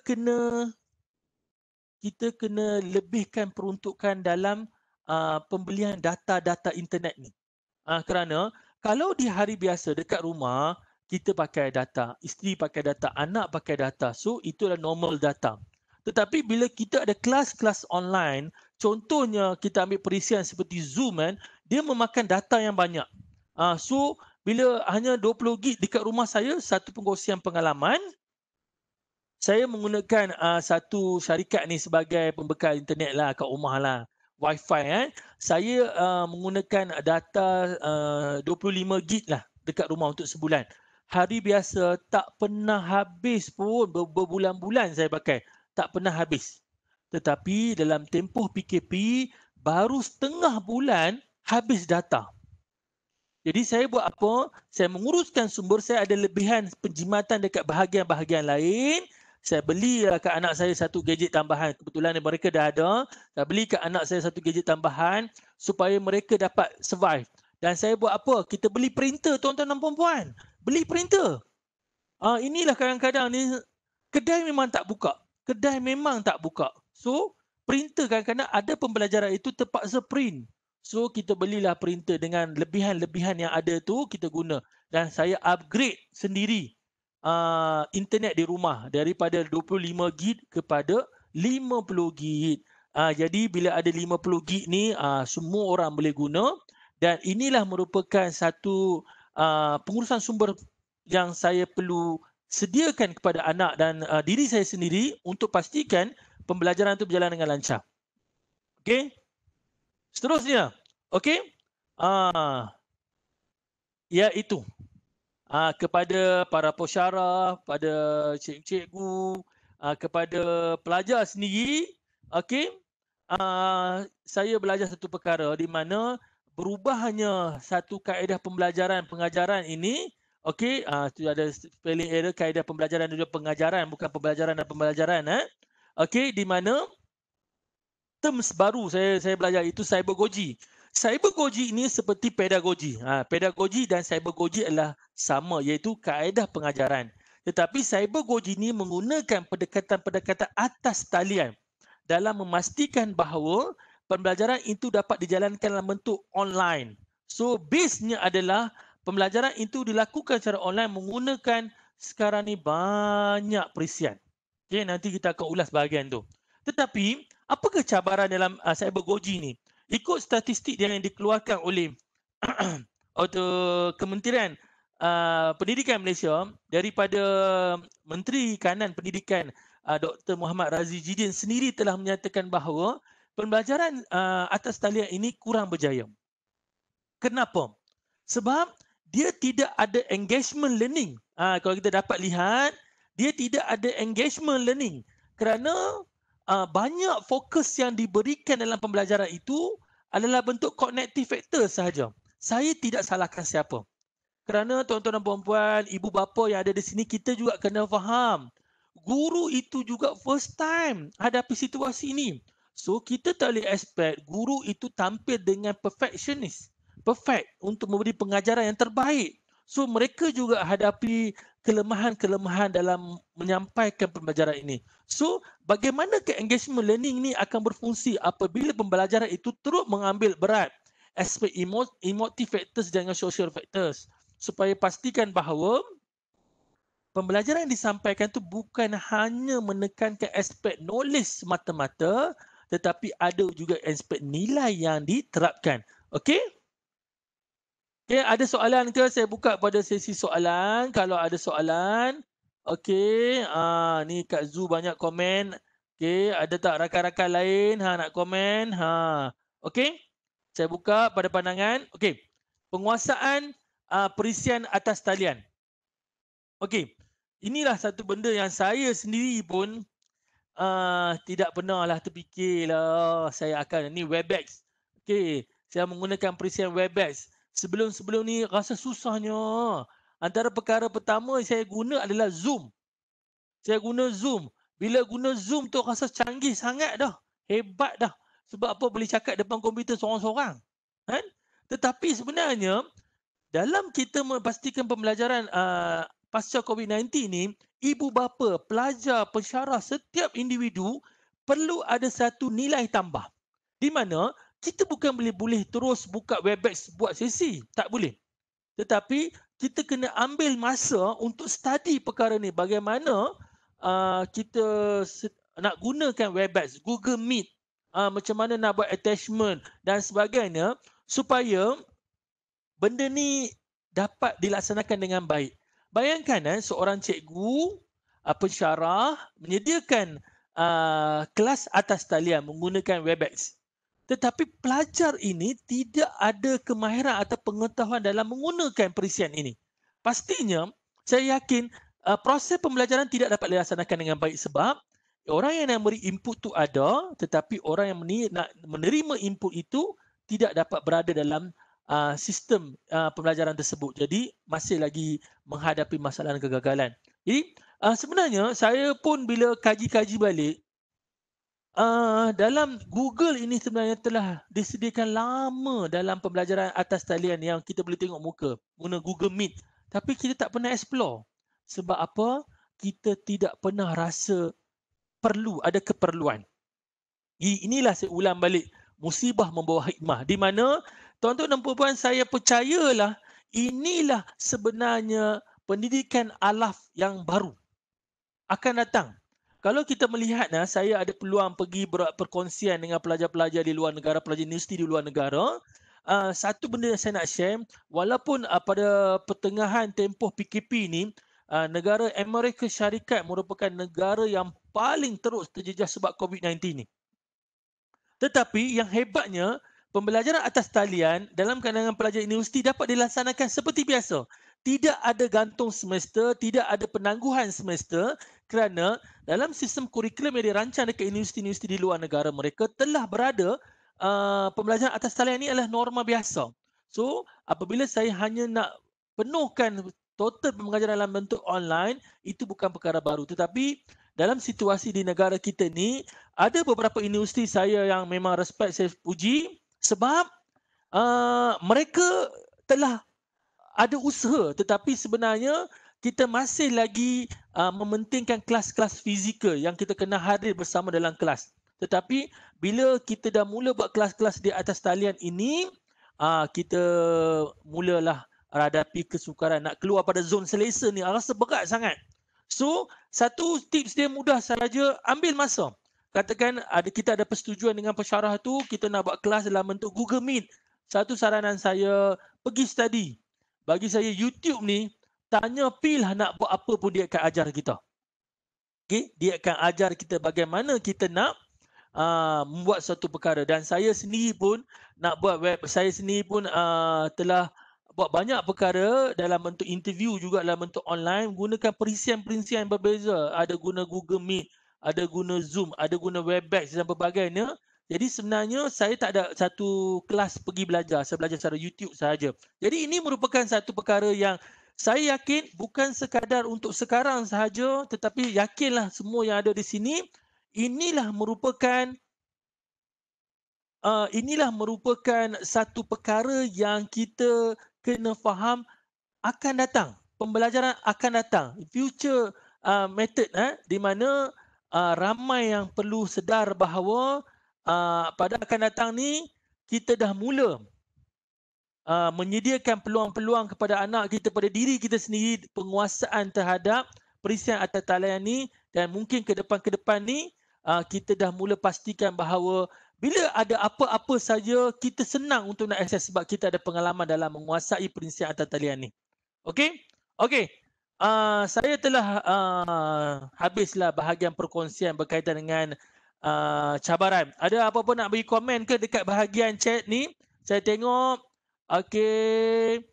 B: kena lebihkan peruntukan dalam pembelian data-data internet ni. Kerana kalau di hari biasa dekat rumah, kita pakai data, isteri pakai data, anak pakai data. So, itu adalah normal data. Tetapi bila kita ada kelas-kelas online, contohnya kita ambil perisian seperti Zoom, dia memakan data yang banyak. So, bila hanya 20 gig dekat rumah saya, satu pengkongsian pengalaman, saya menggunakan satu syarikat ni sebagai pembekal internet lah kat rumah lah. Wi-Fi. Saya menggunakan data 25 gig lah dekat rumah untuk sebulan. Hari biasa tak pernah habis pun, berbulan-bulan saya pakai. Tak pernah habis. Tetapi dalam tempoh PKP, baru setengah bulan habis data. Jadi saya buat apa? Saya menguruskan sumber, saya ada lebihan penjimatan dekat bahagian-bahagian lain. Saya beli kat anak saya satu gadget tambahan. Kebetulan mereka dah ada. Saya beli kat anak saya satu gadget tambahan supaya mereka dapat survive. Dan saya buat apa? Kita beli printer tuan-tuan dan puan-puan. Beli printer. Inilah kadang-kadang ni kedai memang tak buka. So, printer kadang-kadang ada pembelajaran itu terpaksa print. So, kita belilah printer dengan lebihan-lebihan yang ada tu kita guna. Dan saya upgrade sendiri internet di rumah daripada 25 gig kepada 50 gig. Jadi bila ada 50 gig ni, semua orang boleh guna. Dan inilah merupakan satu pengurusan sumber yang saya perlu sediakan kepada anak dan diri saya sendiri untuk pastikan pembelajaran itu berjalan dengan lancar. Okey. Seterusnya, okey. Iaitu kepada para pensyarah, pada cikgu-cikgu, kepada pelajar sendiri, okey. Saya belajar satu perkara di mana berubahnya satu kaedah pembelajaran pengajaran ini, okey, tu ada spelling error, kaedah pembelajaran dan juga pengajaran, bukan pembelajaran dan pembelajaran, okey, di mana terms baru saya belajar itu cybergogy. Cybergogy ini seperti pedagogi. Pedagogi dan cybergogy adalah sama, iaitu kaedah pengajaran. Tetapi cybergogy ini menggunakan pendekatan-pendekatan atas talian dalam memastikan bahawa pembelajaran itu dapat dijalankan dalam bentuk online. So, base-nya adalah pembelajaran itu dilakukan secara online menggunakan sekarang ni banyak perisian. Okay, nanti kita akan ulas bahagian tu. Tetapi, apakah cabaran dalam cybergogy ni? Ikut statistik yang dikeluarkan oleh Kementerian Pendidikan Malaysia daripada Menteri Kanan Pendidikan Dr. Muhammad Razi Jidin sendiri telah menyatakan bahawa pembelajaran atas talian ini kurang berjaya. Kenapa? Sebab dia tidak ada engagement learning. Kalau kita dapat lihat, dia tidak ada engagement learning kerana banyak fokus yang diberikan dalam pembelajaran itu adalah bentuk cognitive factor sahaja. Saya tidak salahkan siapa. Kerana tuan-tuan dan puan-puan, ibu bapa yang ada di sini, kita juga kena faham. Guru itu juga first time hadapi situasi ini. So, kita tak boleh expect guru itu tampil dengan perfectionist. Perfect untuk memberi pengajaran yang terbaik. So, mereka juga hadapi kelemahan-kelemahan dalam menyampaikan pembelajaran ini. So, bagaimana engagement learning ni akan berfungsi apabila pembelajaran itu terus mengambil berat aspek emotive factors dengan social factors, supaya pastikan bahawa pembelajaran yang disampaikan itu bukan hanya menekankan aspek knowledge semata-mata, tetapi ada juga aspek nilai yang diterapkan. Okey? Okey, ada soalan ke? Saya buka pada sesi soalan. Kalau ada soalan. Okey, ni Kak Zu banyak komen. Okey, ada tak rakan-rakan lain nak komen? Okey. Saya buka pada pandangan. Okey. Penguasaan perisian atas talian. Okey. Inilah satu benda yang saya sendiri pun tidak pernahlah terfikirlah saya akan ni Webex. Okey, saya menggunakan perisian Webex. Sebelum ni rasa susahnya. Antara perkara pertama saya guna adalah Zoom. Saya guna Zoom. Bila guna Zoom tu rasa canggih sangat dah. Hebat dah. Sebab apa boleh cakap depan komputer seorang-seorang. Kan? Tetapi sebenarnya dalam kita memastikan pembelajaran pasca COVID-19 ni, ibu bapa, pelajar, pensyarah, setiap individu perlu ada satu nilai tambah. Di mana kita bukan boleh terus buka Webex buat sesi. Tak boleh. Tetapi kita kena ambil masa untuk study perkara ni. Bagaimana kita nak gunakan Webex, Google Meet, macam mana nak buat attachment dan sebagainya supaya benda ni dapat dilaksanakan dengan baik. Bayangkan seorang cikgu, pensyarah menyediakan kelas atas talian menggunakan Webex. Tetapi pelajar ini tidak ada kemahiran atau pengetahuan dalam menggunakan perisian ini. Pastinya saya yakin proses pembelajaran tidak dapat dilaksanakan dengan baik sebab orang yang nak beri input tu ada, tetapi orang yang nak menerima input itu tidak dapat berada dalam sistem pembelajaran tersebut. Jadi masih lagi menghadapi masalah dan kegagalan. Jadi sebenarnya saya pun bila kaji-kaji balik, dalam Google ini sebenarnya telah disediakan lama dalam pembelajaran atas talian yang kita boleh tengok muka guna Google Meet. Tapi kita tak pernah explore. Sebab apa? Kita tidak pernah rasa perlu, ada keperluan. Inilah saya ulang balik, musibah membawa hikmah. Di mana tuan-tuan dan puan-puan, saya percayalah inilah sebenarnya pendidikan alaf yang baru akan datang. Kalau kita melihat, saya ada peluang pergi berperkongsian dengan pelajar-pelajar di luar negara, pelajar universiti di luar negara. Satu benda yang saya nak share, walaupun pada pertengahan tempoh PKP ni, negara Amerika Syarikat merupakan negara yang paling terus terjejas sebab COVID-19 ni. Tetapi yang hebatnya, pembelajaran atas talian dalam kalangan pelajar universiti dapat dilaksanakan seperti biasa. Tidak ada gantung semester, tidak ada penangguhan semester kerana dalam sistem kurikulum yang dirancang dekat universiti-universiti di luar negara mereka telah berada pembelajaran atas talian ini adalah norma biasa. So, apabila saya hanya nak penuhkan total pembelajaran dalam bentuk online, itu bukan perkara baru. Tetapi dalam situasi di negara kita ni, ada beberapa universiti saya yang memang respect, saya puji sebab mereka telah ada usaha, tetapi sebenarnya kita masih lagi mementingkan kelas-kelas fizikal yang kita kena hadir bersama dalam kelas. Tetapi bila kita dah mula buat kelas-kelas di atas talian ini, kita mulalah hadapi kesukaran nak keluar pada zon selesa ni, rasa berat sangat. So, satu tips dia mudah sahaja, ambil masa. Katakan kita ada persetujuan dengan pensyarah tu, kita nak buat kelas dalam bentuk Google Meet. Satu saranan saya, pergi study. Bagi saya YouTube ni, tanya Pi lah nak buat apa pun dia akan ajar kita. Okay? Dia akan ajar kita bagaimana kita nak membuat satu perkara. Dan saya sendiri pun nak buat web, saya sendiri pun telah buat banyak perkara dalam bentuk interview juga dalam bentuk online, gunakan perisian-perisian yang berbeza. Ada guna Google Meet, ada guna Zoom, ada guna Webex dan sebagainya. Jadi sebenarnya saya tak ada satu kelas pergi belajar, saya belajar secara YouTube sahaja. Jadi ini merupakan satu perkara yang saya yakin bukan sekadar untuk sekarang sahaja, tetapi yakinlah semua yang ada di sini, inilah merupakan satu perkara yang kita kena faham akan datang. Pembelajaran akan datang. Future method di mana ramai yang perlu sedar bahawa pada akan datang ni kita dah mula menyediakan peluang-peluang kepada anak kita, pada diri kita sendiri, penguasaan terhadap perisian atas talian ni, dan mungkin ke depan ni kita dah mula pastikan bahawa bila ada apa-apa saja, kita senang untuk nak akses sebab kita ada pengalaman dalam menguasai perisian atas talian ni. Okey? Okey. Saya telah habislah bahagian perkongsian berkaitan dengan cabaran. Ada apa-apa nak bagi komen ke dekat bahagian chat ni? Saya tengok. Okey.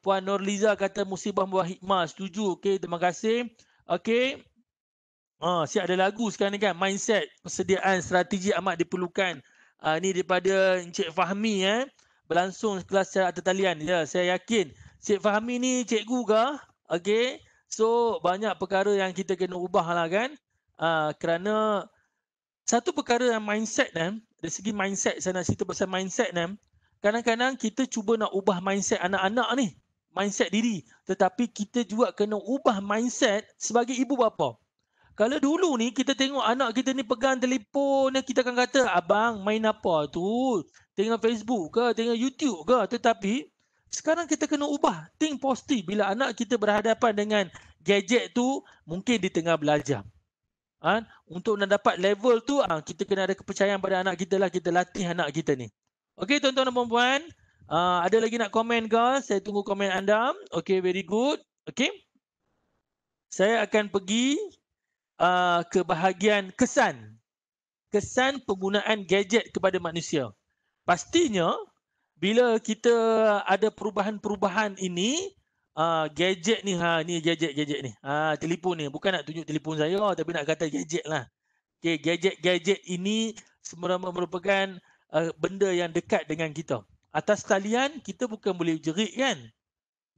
B: Puan Nurliza kata musibah membawa hikmah. Setuju. Okey, terima kasih. Okey. Siap ada lagu sekarang ni kan. Mindset, persediaan strategi amat diperlukan. Ni daripada Encik Fahmi berlangsung kelas secara atas talian. Ya, saya yakin Encik Fahmi ni cikgu ke? Okey. So banyak perkara yang kita kena ubah lah kan. Kerana satu perkara yang mindset dari segi mindset, saya nak cerita pasal mindset kadang-kadang kita cuba nak ubah mindset anak-anak ni, mindset diri, tetapi kita juga kena ubah mindset sebagai ibu bapa. Kalau dulu ni kita tengok anak kita ni pegang telefon, kita akan kata, abang main apa tu? Tengok Facebook ke, tengok YouTube ke? Tetapi sekarang kita kena ubah, think positif. Bila anak kita berhadapan dengan gadget tu, mungkin dia tengah belajar. Untuk nak dapat level tu, kita kena ada kepercayaan pada anak kita lah, kita latih anak kita ni. Okey tuan-tuan dan puan-puan, ada lagi nak komen ke? Saya tunggu komen anda. Okey, very good. Okey. Saya akan pergi ke bahagian kesan. Kesan penggunaan gadget kepada manusia. Pastinya bila kita ada perubahan-perubahan ini, gadget ni, ni gadget ni. Telefon ni, bukan nak tunjuk telefon saya tapi nak kata gadget lah. Okay, gadget ini sebenarnya merupakan benda yang dekat dengan kita. Atas talian kita bukan boleh jerit kan.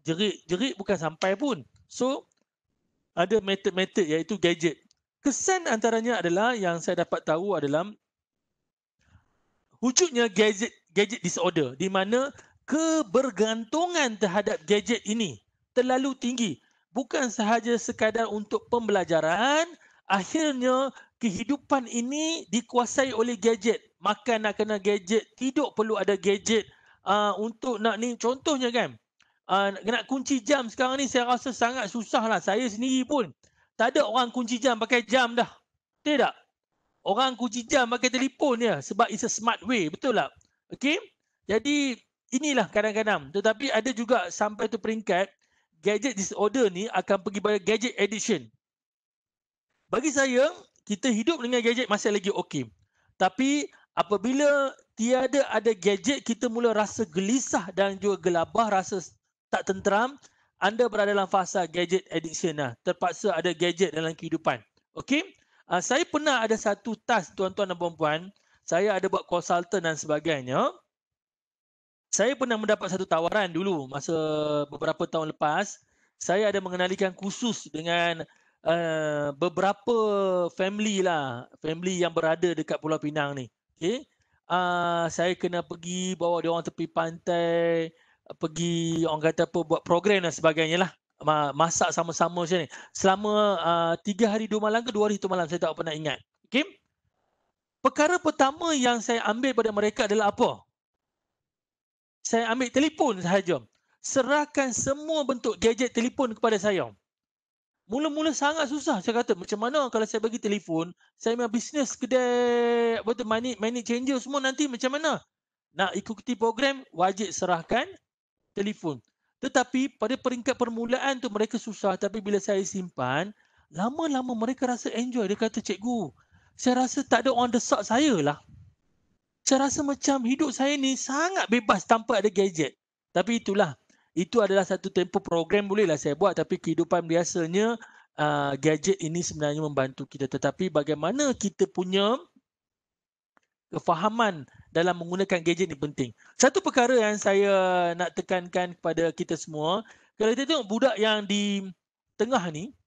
B: Jerit bukan sampai pun. So ada metod-metod iaitu gadget. Kesan antaranya adalah yang saya dapat tahu adalah wujudnya gadget disorder, di mana kebergantungan terhadap gadget ini terlalu tinggi. Bukan sahaja sekadar untuk pembelajaran, akhirnya kehidupan ini dikuasai oleh gadget. Makan nak kena gadget, tidur perlu ada gadget. Untuk nak ni, contohnya kan, nak kunci jam sekarang ni saya rasa sangat susah lah. Saya sendiri pun tak ada orang kunci jam pakai jam dah. Tidak. Orang kunci jam pakai telefon dia sebab it's a smart way. Betul tak? Okey. Jadi inilah kadang-kadang. Tetapi ada juga sampai tu peringkat gadget disorder ni akan pergi pada gadget addiction. Bagi saya, kita hidup dengan gadget masih lagi okey. Tapi apabila tiada ada gadget, kita mula rasa gelisah dan juga gelabah, rasa tak tenteram, anda berada dalam fasa gadget addiction lah. Terpaksa ada gadget dalam kehidupan. Okey? Saya pernah ada satu task, tuan-tuan dan puan-puan. Saya ada buat konsultan dan sebagainya. Saya pernah mendapat satu tawaran dulu masa beberapa tahun lepas. Saya ada mengenalikan kursus dengan beberapa family lah. Family yang berada dekat Pulau Pinang ni. Okay? Saya kena pergi bawa dia orang tepi pantai. Pergi orang kata apa, buat program dan sebagainya lah. Masak sama-sama macam ni. Selama 3 hari 2 malam ke 2 hari 1 malam. Saya tak pernah ingat. Okay? Perkara pertama yang saya ambil pada mereka adalah apa? Saya ambil telefon sahaja. Serahkan semua bentuk gadget telefon kepada saya. Mula-mula sangat susah. Saya kata, macam mana kalau saya bagi telefon, saya punya bisnes kedai money changer semua nanti macam mana? Nak ikuti program, wajib serahkan telefon. Tetapi pada peringkat permulaan tu mereka susah. Tapi bila saya simpan, lama-lama mereka rasa enjoy. Dia kata, cikgu, saya rasa tak ada orang desak saya lah. Saya rasa macam hidup saya ni sangat bebas tanpa ada gadget. Tapi itulah, itu adalah satu tempoh program bolehlah saya buat. Tapi kehidupan biasanya, gadget ini sebenarnya membantu kita. Tetapi bagaimana kita punya kefahaman dalam menggunakan gadget ni penting. Satu perkara yang saya nak tekankan kepada kita semua, kalau kita tengok budak yang di tengah ni,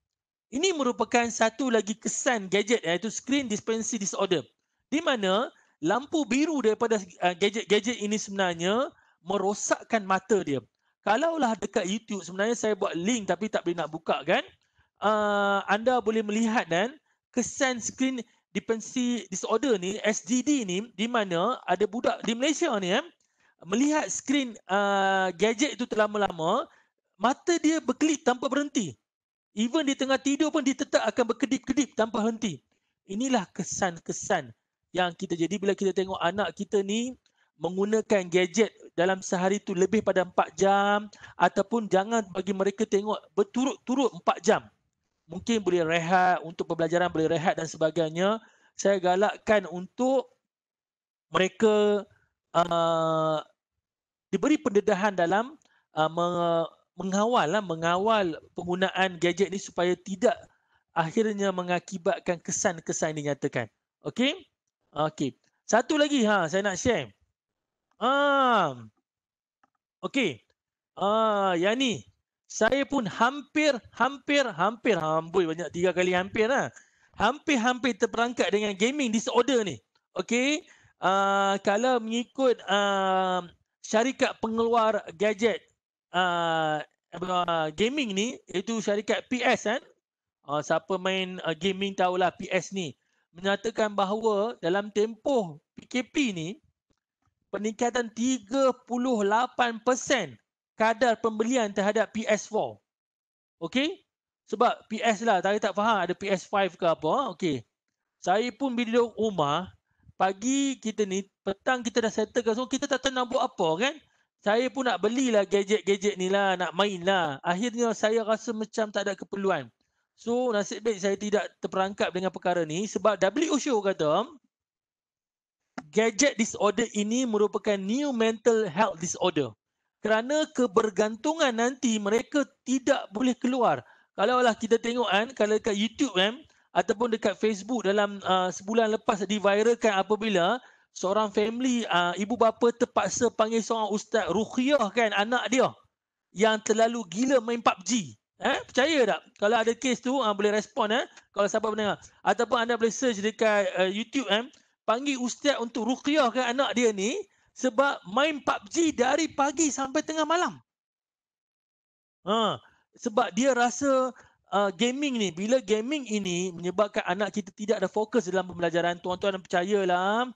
B: ini merupakan satu lagi kesan gadget, iaitu screen dependency disorder. Di mana lampu biru daripada gadget-gadget ini sebenarnya merosakkan mata dia. Kalaulah dekat YouTube, sebenarnya saya buat link tapi tak boleh nak buka kan. Anda boleh melihat dan kesan screen dependency disorder ni, SDD ni, di mana ada budak di Malaysia ni melihat screen gadget itu terlama-lama, mata dia berkelip tanpa berhenti. Even di tengah tidur pun dia tetap akan berkedip-kedip tanpa henti. Inilah kesan-kesan yang kita jadi bila kita tengok anak kita ni menggunakan gadget dalam sehari tu lebih pada 4 jam, ataupun jangan bagi mereka tengok berturut-turut 4 jam. Mungkin boleh rehat, untuk pembelajaran boleh rehat dan sebagainya. Saya galakkan untuk mereka diberi pendedahan dalam mengawal penggunaan gadget ni supaya tidak akhirnya mengakibatkan kesan-kesan yang dinyatakan. Okey? Okey. Satu lagi saya nak share. Okey. Yang ni saya pun hampir amboi banyak 3 kali hampir lah. Hampir terperangkap dengan gaming disorder ni. Okey. Kalau mengikut syarikat pengeluar gadget gaming ni, iaitu syarikat PS kan. Siapa main gaming tahulah PS ni. Menyatakan bahawa dalam tempoh PKP ni, peningkatan 38% kadar pembelian terhadap PS4. Okey? Sebab PS lah, tak faham ada PS5 ke apa. Okey. Saya pun bila duduk rumah, pagi kita ni, petang kita dah settlekan semua, kita tak tahu nak buat apa kan. Saya pun nak belilah gadget-gadget ni lah, nak main lah. Akhirnya saya rasa macam tak ada keperluan. So nasib baik saya tidak terperangkap dengan perkara ni sebab WHO kata gadget disorder ini merupakan new mental health disorder. Kerana kebergantungan nanti mereka tidak boleh keluar. Kalaulah kita tengok kan, kalau dekat YouTube kan, ataupun dekat Facebook dalam sebulan lepas diviralkan apabila seorang family, ibu bapa terpaksa panggil seorang ustaz ruqyah kan anak dia yang terlalu gila main PUBG. Percaya tak? Kalau ada kes tu boleh respon kalau siapa mendengar. Ataupun anda boleh search dekat YouTube panggil ustaz untuk ruqyahkan anak dia ni sebab main PUBG dari pagi sampai tengah malam. Sebab dia rasa gaming ni, bila gaming ini menyebabkan anak kita tidak ada fokus dalam pembelajaran, tuan-tuan percayalah,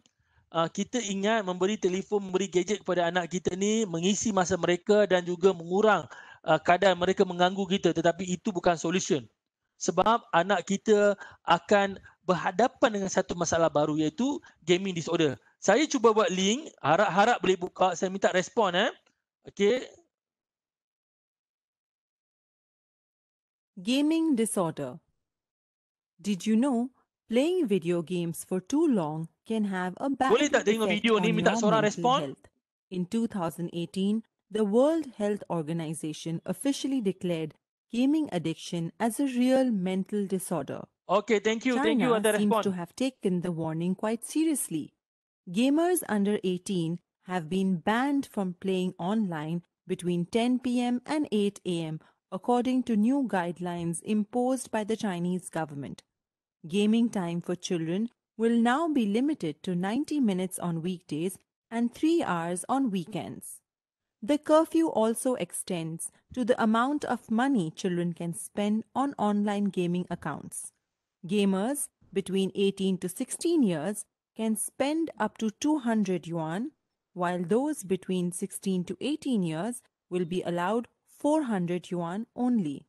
B: kita ingat memberi telefon, memberi gadget kepada anak kita ni mengisi masa mereka dan juga mengurang kadar mereka mengganggu kita, tetapi itu bukan solution. Sebab anak kita akan berhadapan dengan satu masalah baru iaitu gaming disorder. Saya cuba buat link, harap-harap boleh buka. Saya minta respon Okey.
C: Gaming disorder. Did you know playing video games for too long can have a
B: Boleh
C: bad
B: tak tengok
C: effect
B: video ni,
C: on
B: minta
C: your
B: seorang
C: mental
B: respon?
C: health? In 2018, the World Health Organization officially declared gaming addiction as a real mental disorder.
B: Okay, thank you
C: China
B: atas
C: seems to
B: respon.
C: have taken the warning quite seriously. Gamers under 18 have been banned from playing online between 10 p.m. and 8 a.m., according to new guidelines imposed by the Chinese government. Gaming time for children will now be limited to 90 minutes on weekdays and 3 hours on weekends. The curfew also extends to the amount of money children can spend on online gaming accounts. Gamers between 18 to 16 years can spend up to 200 yuan, while those between 16 to 18 years will be allowed 400 yuan only.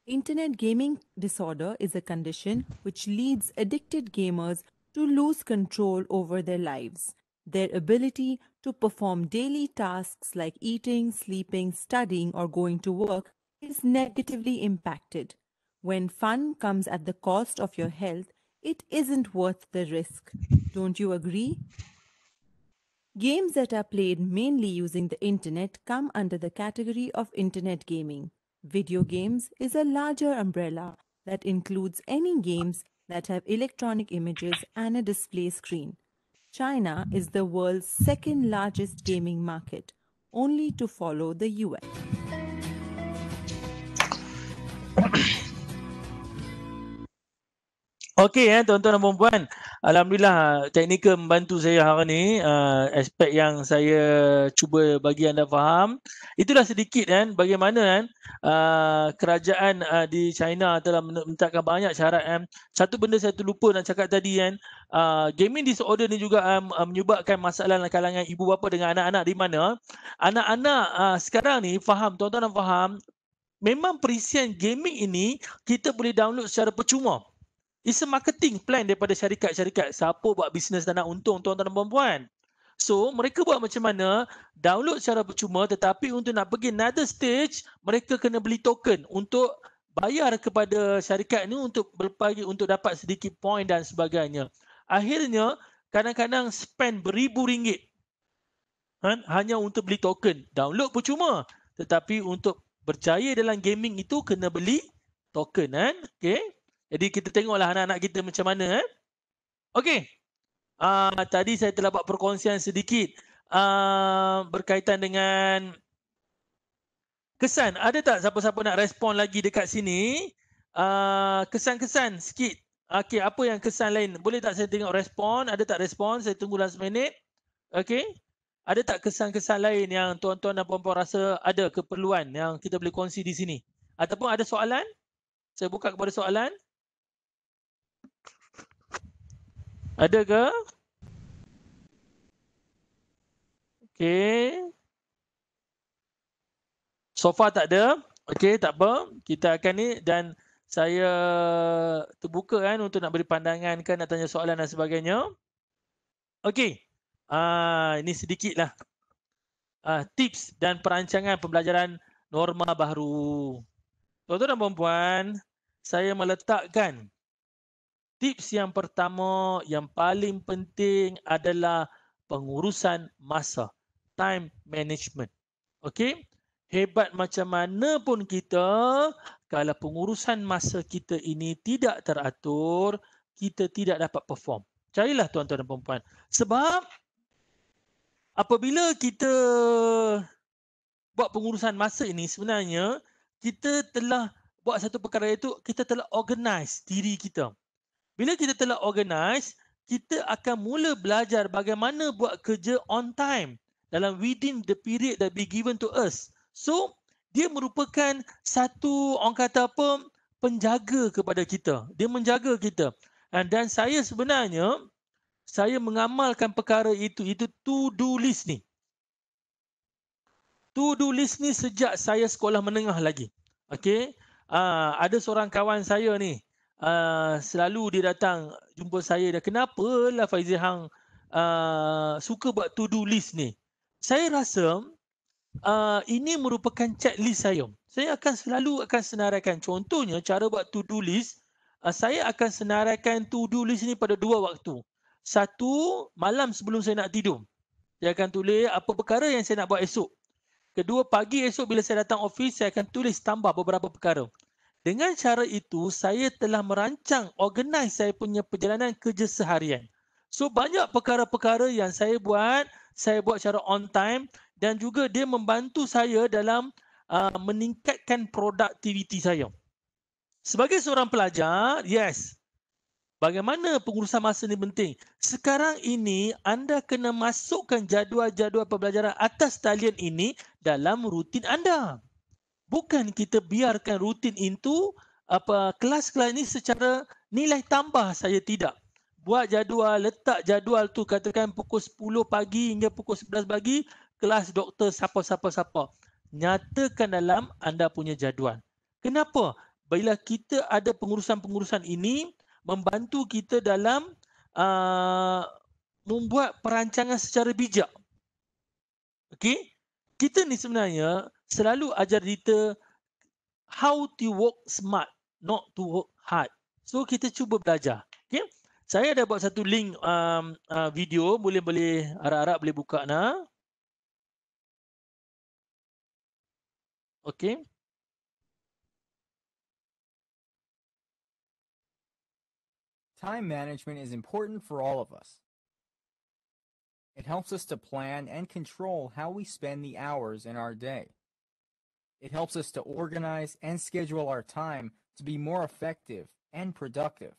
C: Internet gaming disorder is a condition which leads addicted gamers to lose control over their lives. Their ability to perform daily tasks like eating, sleeping, studying, or going to work is negatively impacted. When fun comes at the cost of your health, it isn't worth the risk. Don't you agree? Games that are played mainly using the internet come under the category of internet gaming. Video games is a larger umbrella that includes any games that have electronic images and a display screen. China is the world's second largest gaming market, only to follow the US.
B: Okey tuan-tuan dan puan-puan. Alhamdulillah teknikal membantu saya hari ni, aspek yang saya cuba bagi anda faham. Itulah sedikit bagaimana kerajaan di China telah menetapkan banyak syarat Satu benda saya terlupa nak cakap tadi gaming disorder ni juga menyebabkan masalah dalam kalangan ibu bapa dengan anak-anak, di mana anak-anak sekarang ni faham, tuan-tuan faham, memang perisian gaming ini kita boleh download secara percuma. It's a marketing plan daripada syarikat-syarikat. Siapa buat bisnes dan nak untung, tuan-tuan dan puan-puan. So, mereka buat macam mana? Download secara percuma, tetapi untuk nak pergi another stage, mereka kena beli token untuk bayar kepada syarikat ni untuk berbagi, untuk dapat sedikit point dan sebagainya. Akhirnya, kadang-kadang spend beribu ringgit hanya untuk beli token. Download percuma, tetapi untuk berjaya dalam gaming itu kena beli token Okay. Jadi kita tengoklah anak-anak kita macam mana Okey. Tadi saya telah buat perkongsian sedikit berkaitan dengan kesan. Ada tak siapa-siapa nak respon lagi dekat sini? Kesan-kesan sikit. Okey, apa yang kesan lain? Boleh tak saya tengok respon? Ada tak respon? Saya tunggu dalam seminit. Okey. Ada tak kesan-kesan lain yang tuan-tuan dan puan-puan rasa ada keperluan yang kita boleh kongsi di sini? Ataupun ada soalan? Saya buka kepada soalan. Ada ke? Okey. So far tak ada. Okey, tak apa. Kita akan ni dan saya terbuka untuk nak beri pandangan nak tanya soalan dan sebagainya. Okey. Ini sedikitlah tips dan perancangan pembelajaran norma baru. Tuan-tuan dan puan-puan, saya meletakkan tips yang pertama, yang paling penting adalah pengurusan masa. Time management. Okey? Hebat macam mana pun kita, kalau pengurusan masa kita ini tidak teratur, kita tidak dapat perform. Carilah tuan-tuan dan puan-puan. Sebab apabila kita buat pengurusan masa ini, sebenarnya kita telah buat satu perkara, itu kita telah organize diri kita. Bila kita telah organize, kita akan mula belajar bagaimana buat kerja on time dalam within the period that be given to us. So, dia merupakan satu, orang kata apa, penjaga kepada kita. Dia menjaga kita. Dan saya sebenarnya, saya mengamalkan perkara itu to-do list ni. To-do list ni sejak saya sekolah menengah lagi. Okey. Ada seorang kawan saya ni, selalu dia datang jumpa saya. Dia, kenapalah Faizal Hang suka buat to-do list ni. Saya rasa ini merupakan checklist saya. Saya akan selalu senaraikan. Contohnya cara buat to-do list, saya akan senaraikan to-do list ni pada 2 waktu. Satu, malam sebelum saya nak tidur. Saya akan tulis apa perkara yang saya nak buat esok. Kedua, pagi esok bila saya datang office, saya akan tulis tambah beberapa perkara. Dengan cara itu, saya telah merancang, organize saya punya perjalanan kerja seharian. So, banyak perkara-perkara yang saya buat secara on time dan juga dia membantu saya dalam meningkatkan produktiviti saya. Sebagai seorang pelajar, yes, bagaimana pengurusan masa ni penting. Sekarang ini, anda kena masukkan jadual-jadual pembelajaran atas talian ini dalam rutin anda. Bukan kita biarkan rutin itu kelas-kelas ini secara nilai tambah saja, tidak. Buat jadual, letak jadual tu katakan pukul 10 pagi hingga pukul 11 pagi kelas doktor siapa-siapa. Nyatakan dalam anda punya jadual. Kenapa? Bila kita ada pengurusan-pengurusan ini membantu kita dalam membuat perancangan secara bijak. Okey? Kita ni sebenarnya selalu ajar kita how to work smart, not to work hard. So kita cuba belajar. Okay? Saya ada buat satu link video, boleh harap-harap boleh buka nah. Okay.
D: Time management is important for all of us. It helps us to plan and control how we spend the hours in our day. It helps us to organize and schedule our time to be more effective and productive.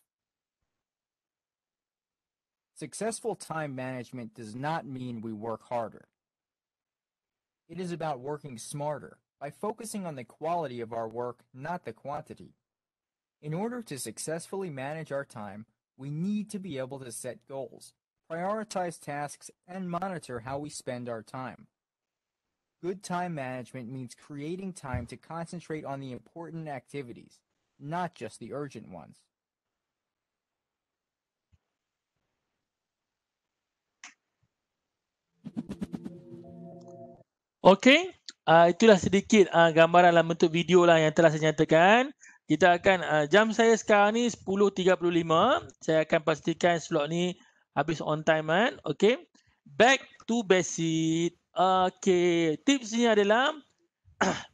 D: Successful time management does not mean we work harder. It is about working smarter by focusing on the quality of our work, not the quantity. In order to successfully manage our time, we need to be able to set goals, prioritize tasks, and monitor how we spend our time. Good time management means creating time to concentrate on the important activities, not just the urgent ones.
B: Okey, itulah sedikit gambaran dalam bentuk video lah yang telah saya nyatakan. Kita akan, jam saya sekarang ni 10.35. Saya akan pastikan slot ni habis on time kan. Okey, back to basic. Okey, tips ni adalah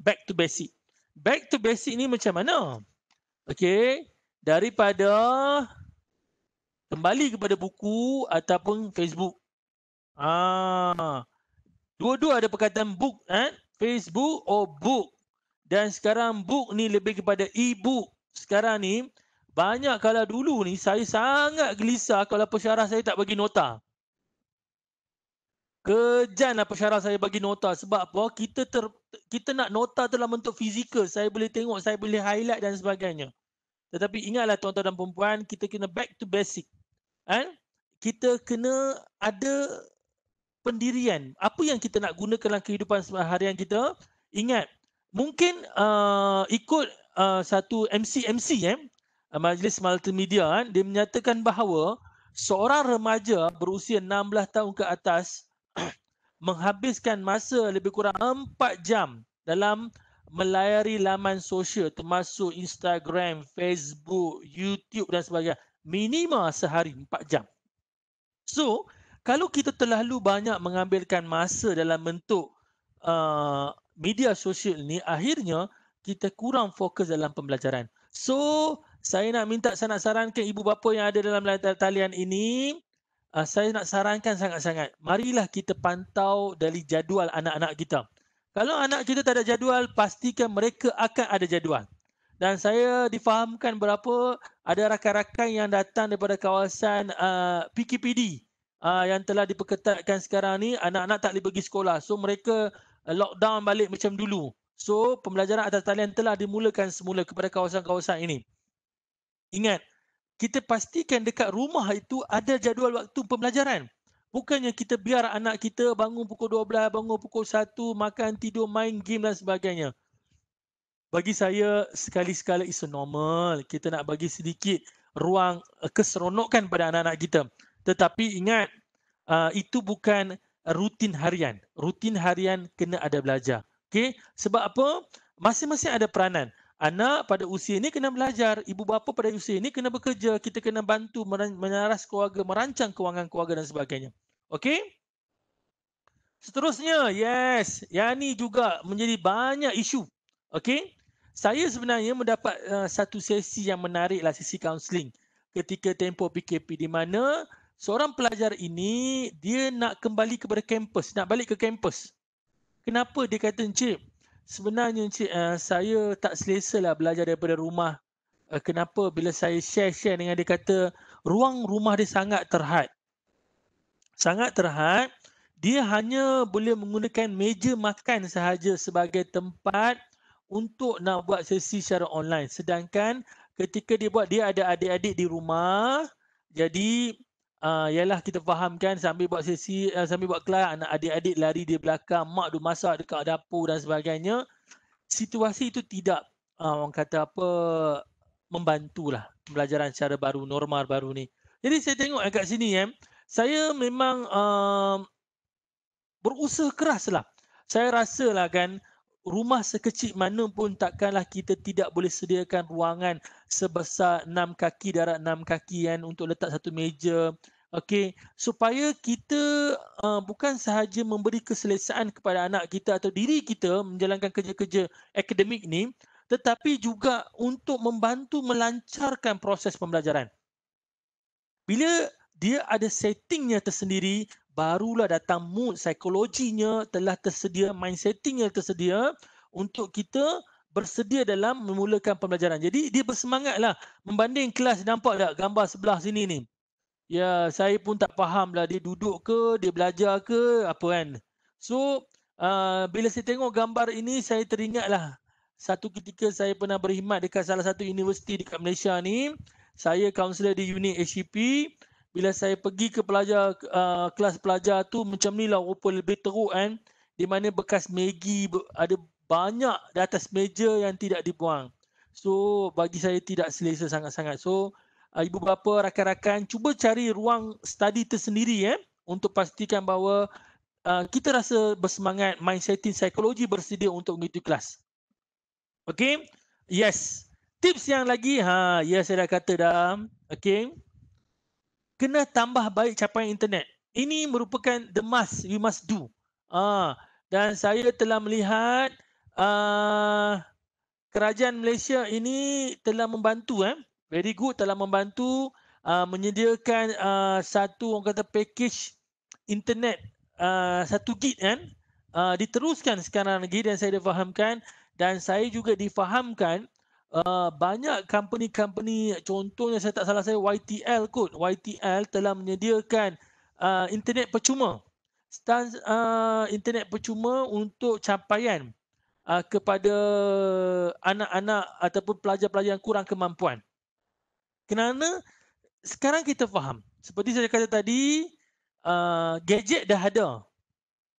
B: back to basic. Back to basic ni macam mana? Okey, daripada kembali kepada buku ataupun Facebook. Dua-dua ada perkataan book, Facebook or book. Dan sekarang book ni lebih kepada e-book. Sekarang ni, banyak kalau dulu ni saya sangat gelisah kalau pensyarah saya tak bagi nota. Kejamlah pensyarah saya bagi nota. Sebab apa? Kita nak nota dalam bentuk fizikal. Saya boleh tengok, saya boleh highlight dan sebagainya. Tetapi ingatlah tuan-tuan dan puan-puan, kita kena back to basic. Kita kena ada pendirian. Apa yang kita nak gunakan dalam kehidupan seharian kita, ingat, mungkin ikut satu MC, Majlis Multimedia, dia menyatakan bahawa seorang remaja berusia 16 tahun ke atas menghabiskan masa lebih kurang 4 jam dalam melayari laman sosial termasuk Instagram, Facebook, YouTube dan sebagainya. Minima sehari 4 jam. So, kalau kita terlalu banyak mengambilkan masa dalam bentuk media sosial ni, akhirnya kita kurang fokus dalam pembelajaran. So, saya nak sarankan ibu bapa yang ada dalam talian ini, saya nak sarankan sangat-sangat, marilah kita pantau dari jadual anak-anak kita. Kalau anak kita tak ada jadual, pastikan mereka akan ada jadual. Dan saya difahamkan berapa ada rakan-rakan yang datang daripada kawasan PKPD yang telah diperketatkan sekarang ni, anak-anak tak boleh pergi sekolah. So mereka lockdown balik macam dulu. So pembelajaran atas talian telah dimulakan semula kepada kawasan-kawasan ini. Ingat, kita pastikan dekat rumah itu ada jadual waktu pembelajaran. Bukannya kita biar anak kita bangun pukul 12, bangun pukul 1, makan, tidur, main game dan sebagainya. Bagi saya, sekali-sekala is normal. Kita nak bagi sedikit ruang keseronokan pada anak-anak kita. Tetapi ingat, itu bukan rutin harian. Rutin harian kena ada belajar. Okey, sebab apa? Masing-masing ada peranan. Anak pada usia ini kena belajar, ibu bapa pada usia ini kena bekerja, kita kena bantu menyaras keluarga, merancang kewangan keluarga dan sebagainya. Okey? Seterusnya, yes, yang ni juga menjadi banyak isu. Okey? Saya sebenarnya mendapat satu sesi yang menariklah, sesi kaunseling ketika tempoh PKP, di mana seorang pelajar ini dia nak kembali kepada kampus, nak balik ke kampus. Kenapa dia kata, Encik, sebenarnya Encik, saya tak selesa lah belajar daripada rumah. Kenapa bila saya share dengan dia, kata ruang rumah dia sangat terhad. Sangat terhad. Dia hanya boleh menggunakan meja makan sahaja sebagai tempat untuk nak buat sesi secara online. Sedangkan ketika dia buat, dia ada adik-adik di rumah. Jadi yalah, kita fahamkan sambil buat sesi, sambil buat kelas, anak adik-adik lari di belakang, mak tu masak dekat dapur dan sebagainya. Situasi itu tidak orang kata apa, membantulah pembelajaran secara baru, normal baru ni. Jadi saya tengok kat sini saya memang berusaha keraslah. Saya rasalah kan, rumah sekecil mana pun takkanlah kita tidak boleh sediakan ruangan sebesar 6 kaki darab 6 kaki kan, untuk letak satu meja. Okey, supaya kita bukan sahaja memberi keselesaan kepada anak kita atau diri kita menjalankan kerja-kerja akademik ni, tetapi juga untuk membantu melancarkan proses pembelajaran. Bila dia ada settingnya tersendiri, barulah datang mood, psikologinya telah tersedia, mind settingnya tersedia untuk kita bersedia dalam memulakan pembelajaran. Jadi dia bersemangatlah. Membanding kelas, nampak tak gambar sebelah sini ni? Ya, saya pun tak faham lah, dia duduk ke, dia belajar ke, apa kan. So, bila saya tengok gambar ini, saya teringatlah satu ketika saya pernah berkhidmat dekat salah satu universiti dekat Malaysia ni. Saya kaunselor di unit HCP. Bila saya pergi ke pelajar, kelas pelajar tu, macam ni lah rupa lebih teruk kan. Di mana bekas Maggi ada banyak di atas meja yang tidak dibuang. So, bagi saya tidak selesa sangat-sangat. So, ibu bapa, rakan-rakan, cuba cari ruang study tersendiri untuk pastikan bahawa kita rasa bersemangat, mind setting, psikologi bersedia untuk mengikuti kelas. Okey? Yes. Tips yang lagi, saya dah kata dah. Okey. Kena tambah baik capaian internet. Ini merupakan the must, we must do. Dan saya telah melihat kerajaan Malaysia ini telah membantu, very good, telah membantu menyediakan satu orang kata package internet 1 gig kan. Diteruskan sekarang lagi dan saya difahamkan, dan saya juga difahamkan banyak company-company, contohnya saya tak salah saya YTL kot. YTL telah menyediakan internet percuma. Internet percuma untuk capaian kepada anak-anak ataupun pelajar-pelajar yang kurang kemampuan. Kerana sekarang kita faham, seperti saya kata tadi, gadget dah ada,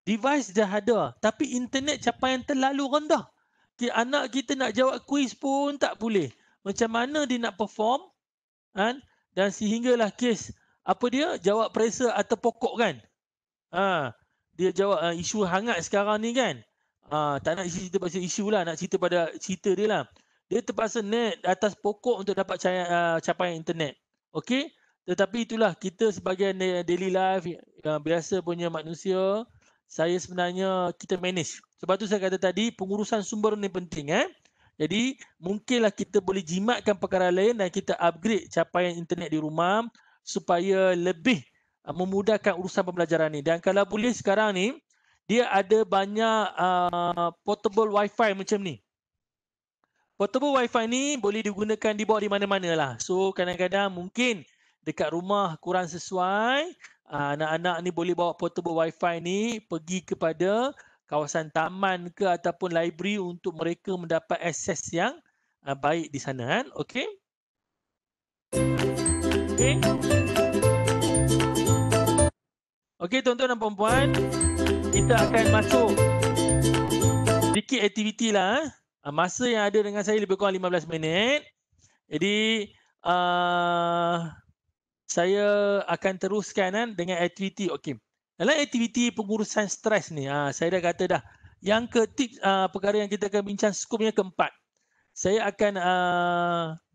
B: device dah ada, tapi internet capaian terlalu rendah. Anak kita nak jawab kuis pun tak boleh. Macam mana dia nak perform? Kan? Dan sehinggalah kes, apa dia? Jawab peresa atau pokok kan? Dia jawab isu hangat sekarang ni kan? Tak nak cerita pasal isu lah, nak cerita pada cerita dia lah. Dia terpaksa net atas pokok untuk dapat capaian internet. Okey? Tetapi itulah, kita sebagai daily life, biasa punya manusia, saya sebenarnya kita manage. Sebab tu saya kata tadi, pengurusan sumber ni penting. Jadi mungkinlah kita boleh jimatkan perkara lain dan kita upgrade capaian internet di rumah supaya lebih memudahkan urusan pembelajaran ni. Dan kalau boleh sekarang ni, dia ada banyak portable wifi macam ni. Portable wifi ni boleh digunakan, dibawa di mana-mana lah. So kadang-kadang mungkin dekat rumah kurang sesuai, anak-anak ni boleh bawa portable wifi ni pergi kepada kawasan taman ke ataupun library untuk mereka mendapat akses yang baik di sana kan. Okey? Okey. Okey tuan-tuan dan puan-puan, kita akan masuk sedikit aktiviti lah. Masa yang ada dengan saya lebih kurang 15 minit. Jadi saya akan teruskan kan dengan aktiviti. Okey. Dalam aktiviti pengurusan stres ni, saya dah kata dah. Yang perkara yang kita akan bincang skupnya keempat. Saya akan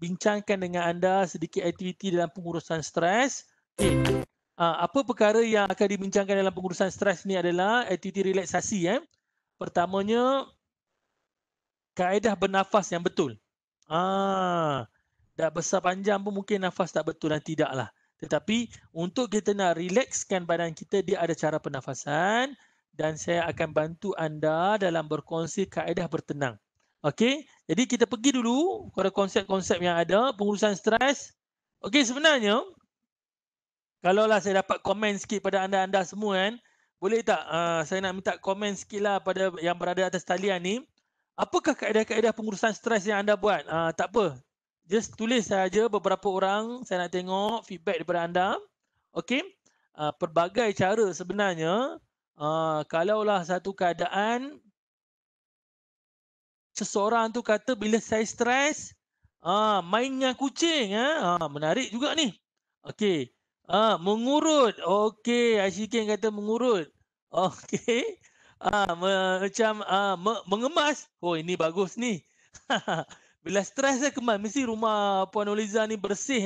B: bincangkan dengan anda sedikit aktiviti dalam pengurusan stres. Okey. Apa perkara yang akan dibincangkan dalam pengurusan stres ni adalah aktiviti relaksasi. Pertamanya, kaedah bernafas yang betul. Dah besar panjang pun mungkin nafas tak betul dan tidaklah. Tetapi untuk kita nak relaxkan badan kita, dia ada cara pernafasan dan saya akan bantu anda dalam berkongsi kaedah bertenang. Okey, jadi kita pergi dulu kepada konsep-konsep yang ada, pengurusan stres. Okey, sebenarnya kalaulah saya dapat komen sikit pada anda-anda semua kan, boleh tak saya nak minta komen sikit lah pada yang berada atas talian ni. Apakah kaedah-kaedah pengurusan stres yang anda buat? Tak apa. Just tulis saja beberapa orang, saya nak tengok feedback daripada anda. Okey. Pelbagai cara sebenarnya. Kalaulah satu keadaan, seseorang tu kata bila saya stres, main dengan kucing. Menarik juga ni. Okey. Mengurut. Okey, Ashikin kata mengurut. Okey. Mengemas. Oh, ini bagus ni. Bila stres dia kemas. Mesti rumah Puan Oliza ni bersih.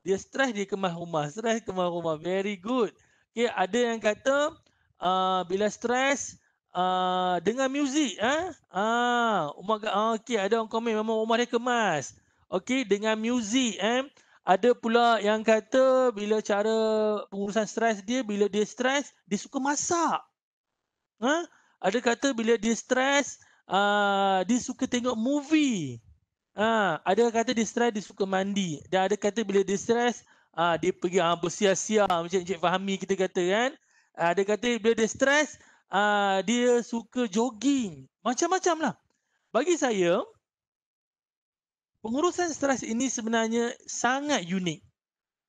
B: Dia stres, dia kemas rumah. Stres, kemas rumah. Very good. Okay, ada yang kata bila stres dengan muzik. Okay, ada orang komen memang rumah dia kemas. Okay, dengan muzik. Ada pula yang kata bila cara pengurusan stres dia, bila dia stres, dia suka masak. Ada kata bila dia stres, dia suka tengok movie. Ada kata dia stres, dia suka mandi. Dan ada kata bila dia stres, dia pergi bersia-sia macam Encik Fahmi kita kata kan. Ada kata bila dia stres, dia suka jogging. Macam-macam lah. Bagi saya, pengurusan stres ini sebenarnya sangat unik.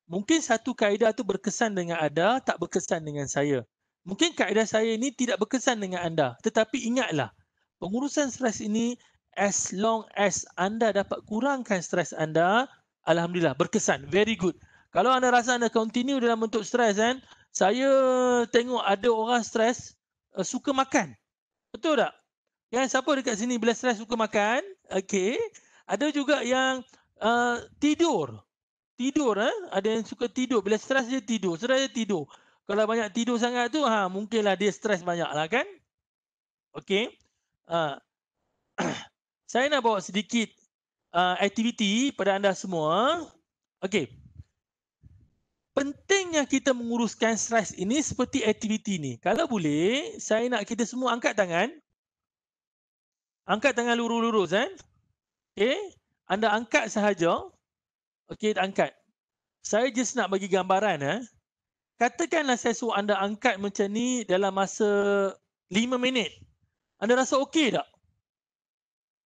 B: Mungkin satu kaedah tu berkesan dengan anda, tak berkesan dengan saya. Mungkin kaedah saya ini tidak berkesan dengan anda. Tetapi ingatlah, pengurusan stres ini, as long as anda dapat kurangkan stres anda, alhamdulillah, berkesan. Very good. Kalau anda rasa anda continue dalam bentuk stres kan, saya tengok ada orang stres suka makan. Betul tak? Yang siapa dekat sini bila stres suka makan? Okey. Ada juga yang tidur. Ada yang suka tidur. Bila stres dia tidur. Stres dia tidur. Kalau banyak tidur sangat tu, mungkinlah dia stres banyak lah kan? Okey. Saya nak bawa sedikit aktiviti pada anda semua. Okey. Pentingnya kita menguruskan stres ini seperti aktiviti ni. Kalau boleh, saya nak kita semua angkat tangan. Angkat tangan lurus-lurus kan? Okey. Anda angkat sahaja. Okey, angkat. Saya just nak bagi gambaran. Katakanlah saya suruh anda angkat macam ni dalam masa 5 minit. Anda rasa okey tak?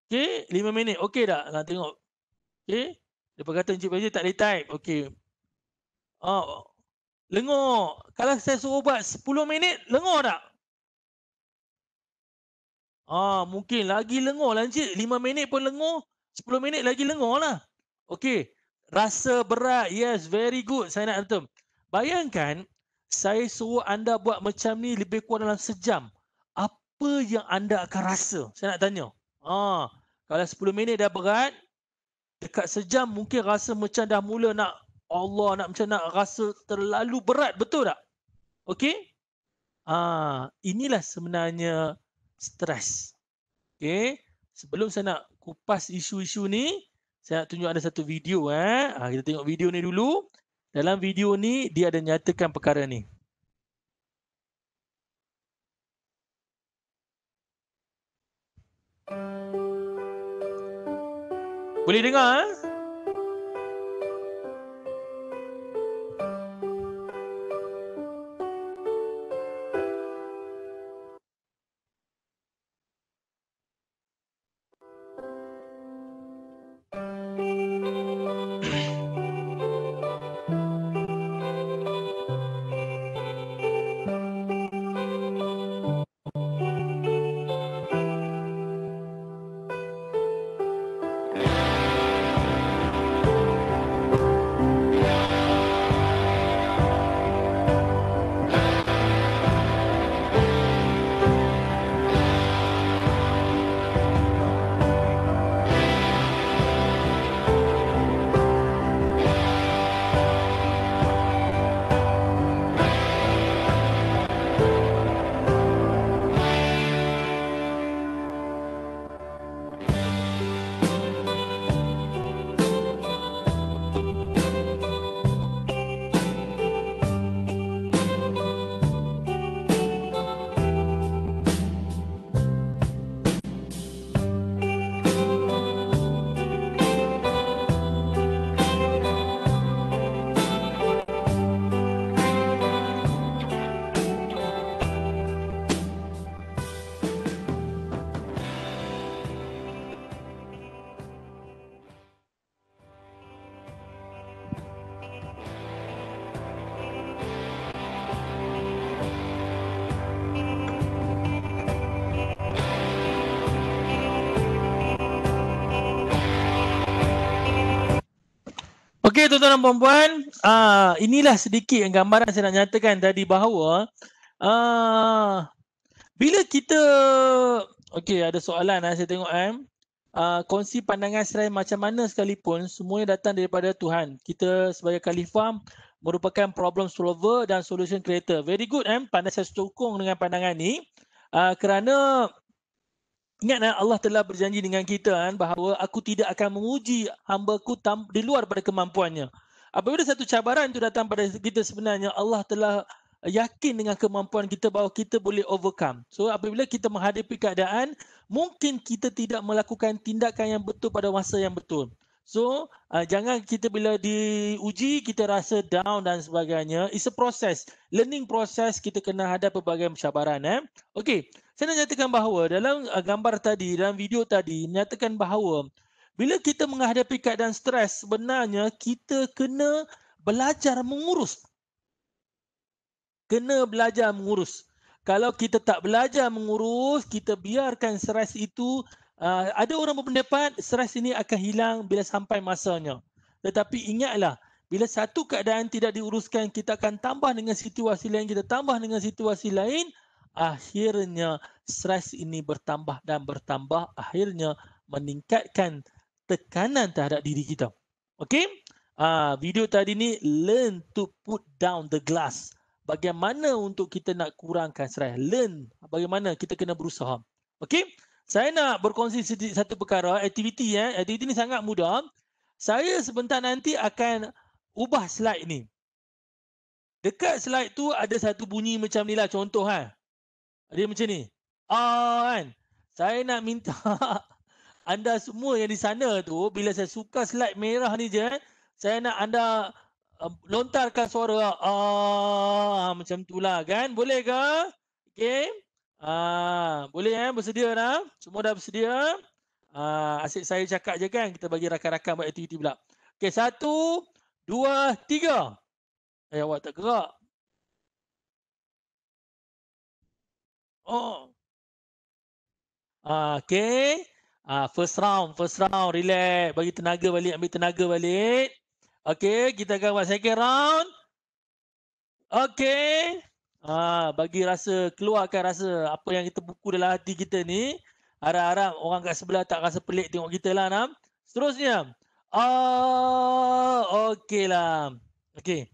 B: Okey, 5 minit. Okey tak? Nak tengok. Okey. Lepas kata Encik Fajil tak boleh type. Okey. Lengur. Kalau saya suruh buat 10 minit, lengur tak? Mungkin lagi lengur lah Encik. 5 minit pun lengur. 10 minit lagi lengur lah. Okey. Rasa berat. Yes, very good. Saya nak kata. Bayangkan, saya suruh anda buat macam ni lebih kurang dalam sejam. Apa yang anda akan rasa? Saya nak tanya. Kalau 10 minit dah berat, dekat sejam mungkin rasa macam dah mula nak macam nak rasa terlalu berat. Betul tak? Okey? Inilah sebenarnya stres. Okey? Sebelum saya nak kupas isu-isu ni, saya nak tunjuk anda satu video. Kita tengok video ni dulu. Dalam video ni, dia ada nyatakan perkara ni. Boleh dengar? Okey, tuan-tuan dan puan-puan, inilah sedikit gambaran saya nak nyatakan tadi bahawa bila kita ada soalan saya tengok kongsi pandangan serai macam mana sekalipun semuanya datang daripada Tuhan. Kita sebagai khalifah merupakan problem solver dan solution creator. Very good pandai saya sokong dengan pandangan ni kerana ingat Allah telah berjanji dengan kita bahawa aku tidak akan menguji hamba-Ku di luar pada kemampuannya. Apabila satu cabaran itu datang pada kita, sebenarnya Allah telah yakin dengan kemampuan kita bahawa kita boleh overcome. So apabila kita menghadapi keadaan, mungkin kita tidak melakukan tindakan yang betul pada masa yang betul. So jangan kita bila diuji kita rasa down dan sebagainya. It's a process, learning process. Kita kena hadap pelbagai cabaran. Okey. Saya nak nyatakan bahawa dalam gambar tadi, dalam video tadi, menyatakan bahawa bila kita menghadapi keadaan stres, sebenarnya kita kena belajar mengurus. Kena belajar mengurus. Kalau kita tak belajar mengurus, kita biarkan stres itu, ada orang berpendapat stres ini akan hilang bila sampai masanya. Tetapi ingatlah, bila satu keadaan tidak diuruskan, kita akan tambah dengan situasi lain, akhirnya stres ini bertambah dan bertambah, akhirnya meningkatkan tekanan terhadap diri kita. Okey? Video tadi ni learn to put down the glass. Bagaimana untuk kita nak kurangkan stres? Learn bagaimana kita kena berusaha. Okey? Saya nak berkongsi satu perkara, aktiviti Aktiviti ni sangat mudah. Saya sebentar nanti akan ubah slide ni. Dekat slide tu ada satu bunyi macam ni lah, contoh Dia macam ni. Kan? Saya nak minta anda semua yang di sana tu, bila saya suka slide merah ni je, saya nak anda lontarkan suara macam tu lah kan? Boleh ke? Okey. Boleh bersedia dah? Semua dah bersedia? Asyik saya cakap je kan? Kita bagi rakan-rakan buat aktiviti pula. Okey, 1, 2, 3. Awak tak gerak. Okay. First round, relax. Bagi tenaga balik, ambil tenaga balik. Okay, kita akan buat second round. Okay. Bagi rasa, keluarkan rasa apa yang kita buku dalam hati kita ni. Harap-harap orang kat sebelah tak rasa pelik tengok kita lah. Seterusnya. Okay lah. Okay.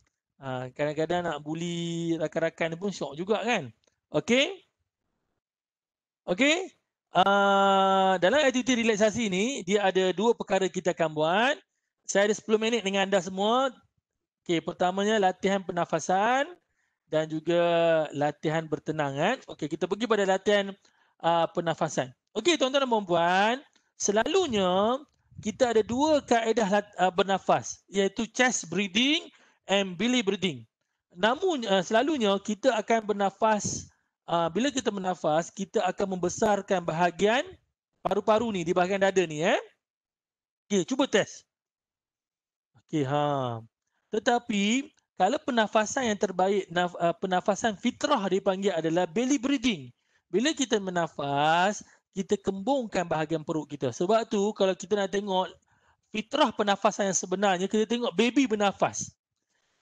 B: Kadang-kadang nak bully rakan-rakan ni pun syok juga kan. Okay. Okey, dalam aktiviti relaksasi ni, dia ada 2 perkara kita akan buat. Saya ada 10 minit dengan anda semua. Okey, pertamanya latihan pernafasan dan juga latihan bertenangan. Okey, kita pergi pada latihan pernafasan. Okey, tuan-tuan dan puan-puan, selalunya kita ada 2 kaedah bernafas, iaitu chest breathing and belly breathing. Namun, selalunya kita akan bernafas. Bila kita bernafas, kita akan membesarkan bahagian paru-paru ni, di bahagian dada ni. Okay, cuba test. Okay, Tetapi, kalau pernafasan yang terbaik, pernafasan fitrah dipanggil adalah belly breathing. Bila kita bernafas, kita kembungkan bahagian perut kita. Sebab tu, kalau kita nak tengok fitrah pernafasan yang sebenarnya, kita tengok baby bernafas.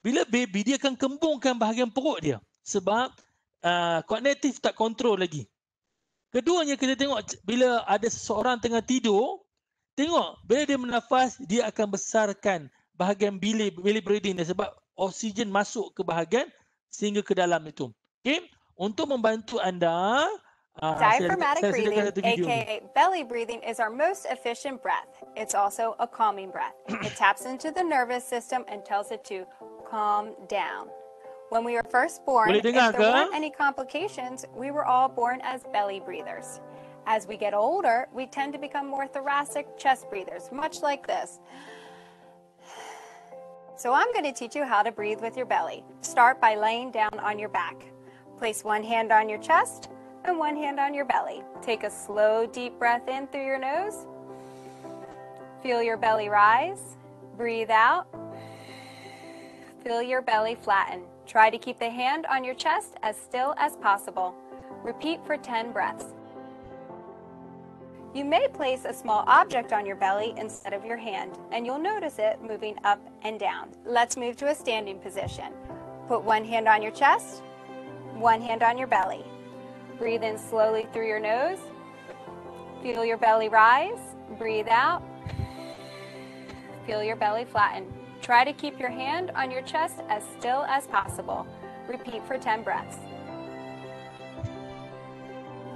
B: Bila baby, dia akan kembungkan bahagian perut dia. Sebab kognitif tak kontrol lagi. Keduanya kita tengok bila ada seseorang tengah tidur, tengok bila dia bernafas, dia akan besarkan bahagian belly breathing dia sebab oksigen masuk ke bahagian sehingga ke dalam itu. Okay? Untuk membantu anda,
E: diaphragmatic breathing, aka belly breathing, is our most efficient breath. It's also a calming breath. It taps into the nervous system and tells it to calm down. When we were first born, if there weren't any complications, we were all born as belly breathers. As we get older, we tend to become more thoracic chest breathers, much like this. So I'm going to teach you how to breathe with your belly. Start by laying down on your back. Place one hand on your chest and one hand on your belly. Take a slow, deep breath in through your nose. Feel your belly rise. Breathe out. Feel your belly flatten. Try to keep the hand on your chest as still as possible. Repeat for 10 breaths. You may place a small object on your belly instead of your hand, and you'll notice it moving up and down. Let's move to a standing position. Put one hand on your chest, one hand on your belly. Breathe in slowly through your nose. Feel your belly rise. Breathe out. Feel your belly flatten. Try to keep your hand on your chest as still as possible. Repeat for 10 breaths.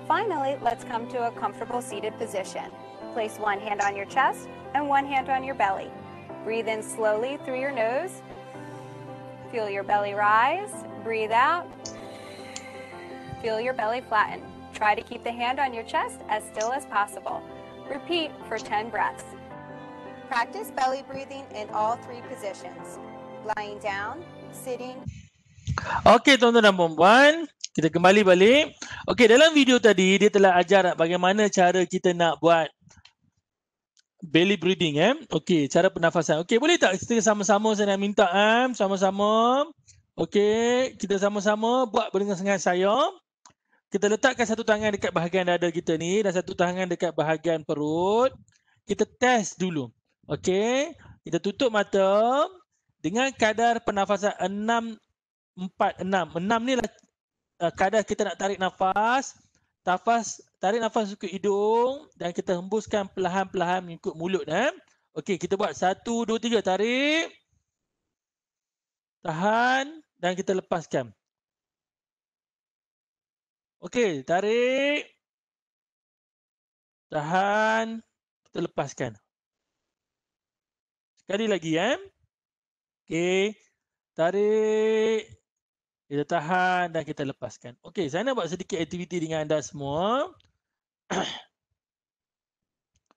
E: Finally, let's come to a comfortable seated position. Place one hand on your chest and one hand on your belly. Breathe in slowly through your nose. Feel your belly rise. Breathe out. Feel your belly flatten. Try to keep the hand on your chest as still as possible. Repeat for 10 breaths. Practice belly breathing in all three positions. Lying down, sitting.
B: Okey tuan-tuan dan puan-puan, kita kembali balik. Okey, dalam video tadi dia telah ajar bagaimana cara kita nak buat belly breathing Okey, cara pernafasan. Okey, boleh tak kita sama-sama saya nak minta sama-sama. Okey, kita sama-sama buat dengan saya. Kita letakkan satu tangan dekat bahagian dada kita ni dan satu tangan dekat bahagian perut. Kita test dulu. Okey, kita tutup mata dengan kadar pernafasan 6-4-6. 6 ni lah kadar kita nak tarik nafas. Tarik nafas ke hidung dan kita hembuskan perlahan-perlahan mengikut mulut. Okey, kita buat 1, 2, 3. Tarik. Tahan dan kita lepaskan. Okey, tarik. Tahan. Kita lepaskan. Sekali lagi Okey. Tarik. Kita tahan dan kita lepaskan. Okey, saya nak buat sedikit aktiviti dengan anda semua.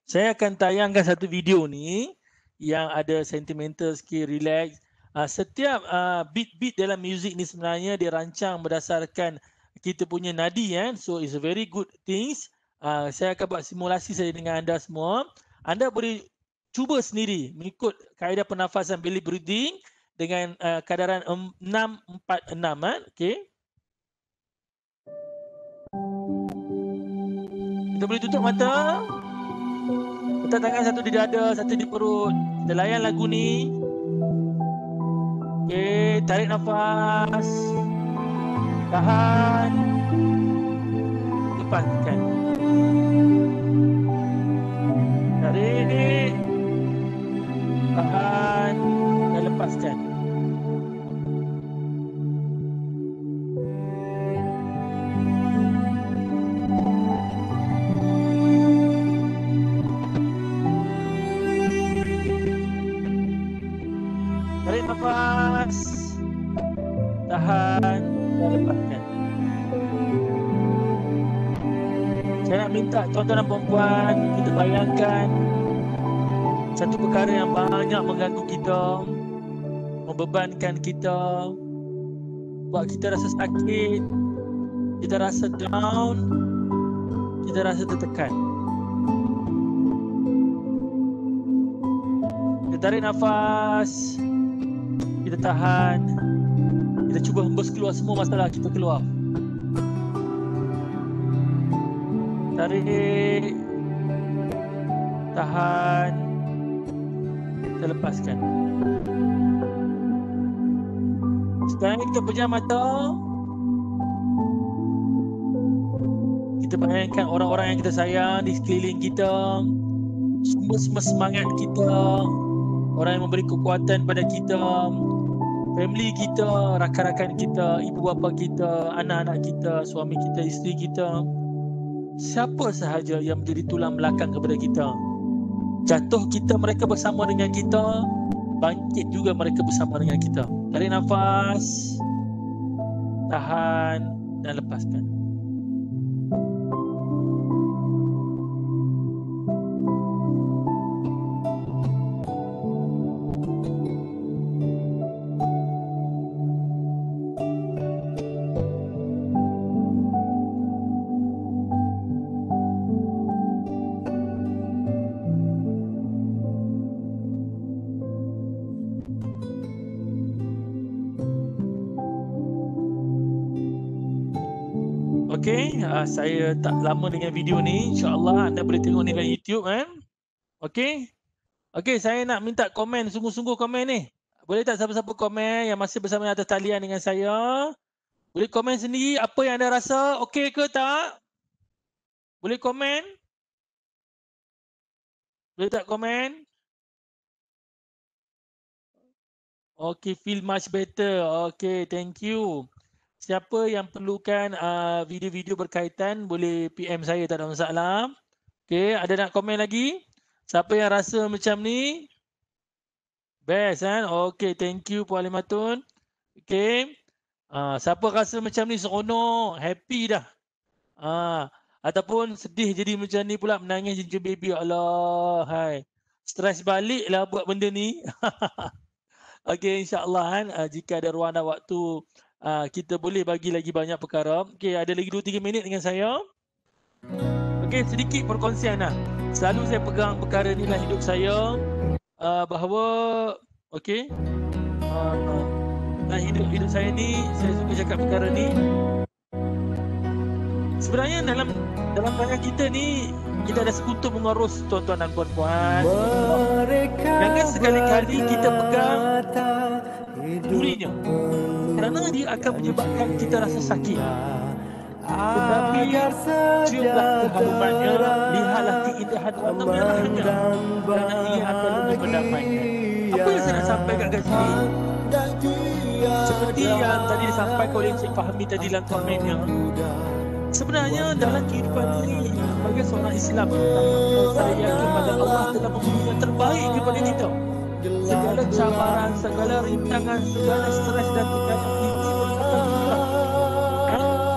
B: Saya akan tayangkan satu video ni yang ada sentimental skill, relax. Setiap beat-beat dalam muzik ni sebenarnya dirancang berdasarkan kita punya nadi So it's a very good things. Saya akan buat simulasi saja dengan anda semua. Anda boleh cuba sendiri mengikut kaedah pernafasan belly breathing dengan kadaran 6-4-6. Okey. Kita boleh tutup mata. Letak tangan satu di dada, satu di perut. Kita layan lagu ni. Okey, tarik nafas. Tahan. Lepaskan. Tarik. Tahan dan lepaskan. Tarik nafas. Tahan dan lepaskan. Saya nak minta tuan-tuan dan puan-puan, kita bayangkan satu perkara yang banyak mengganggu kita, membebankan kita, buat kita rasa sakit, kita rasa down, kita rasa tertekan. Kita tarik nafas, kita tahan, kita cuba hembus keluar semua masalah kita keluar. Tarik, tahan, kita lepaskan. Sekarang kita pejam mata. Kita bayangkan orang-orang yang kita sayang di sekeliling kita, semua semangat kita, orang yang memberi kekuatan pada kita, family kita, rakan-rakan kita, ibu bapa kita, anak-anak kita, suami kita, isteri kita, siapa sahaja yang menjadi tulang belakang kepada kita. Jatuh kita, mereka bersama dengan kita. Bangkit juga mereka bersama dengan kita. Tarik nafas, tahan dan lepaskan. Okey, saya tak lama dengan video ni. InsyaAllah anda boleh tengok ni kat YouTube kan. Okey. Okey, saya nak minta komen, sungguh-sungguh komen ni. Boleh tak siapa-siapa komen yang masih bersama atas talian dengan saya? Boleh komen sendiri apa yang anda rasa, okey ke tak? Boleh komen? Boleh tak komen? Okey, feel much better. Okey, thank you. Siapa yang perlukan video-video berkaitan boleh PM saya, tak ada masalah. Okey, ada nak komen lagi? Siapa yang rasa macam ni? Best kan? Okey, thank you Puan Limatun. Okey. Siapa rasa macam ni seronok, happy dah. Ataupun sedih jadi macam ni pula, menangis ginger baby. Allah, hai. Stres balik lah buat benda ni. Okey, insyaAllah kan, jika ada ruang dan waktu, kita boleh bagi lagi banyak perkara. Okey, ada lagi 2-3 minit dengan saya. Okey, sedikit perkongsian lah. Selalu saya pegang perkara ni dalam hidup saya, bahawa, okey, dalam hidup saya ni, saya suka cakap perkara ni. Sebenarnya dalam tangan kita ni, kita ada sekutu mengarus tuan-tuan dan puan-puan. Jangan sekali-kali kita pegang durinya, kerana dia akan menyebabkan kita rasa sakit. Tetapi ciumlah keharumannya, lihatlah keindahan warna merahnya, kerana ia akan lebih mendamaikan. Apa yang saya nak sampaikan kat sini, seperti yang tadi disampaikan oleh Encik Fahmi tadi dalam komennya, sebenarnya dalam kehidupan ini, sebagai seorang Islam, saya yakin pada Allah telah memberi yang terbaik kepada kita. Segala cabaran, segala rintangan, segala stres dan tekanan ini merupakan fitrah.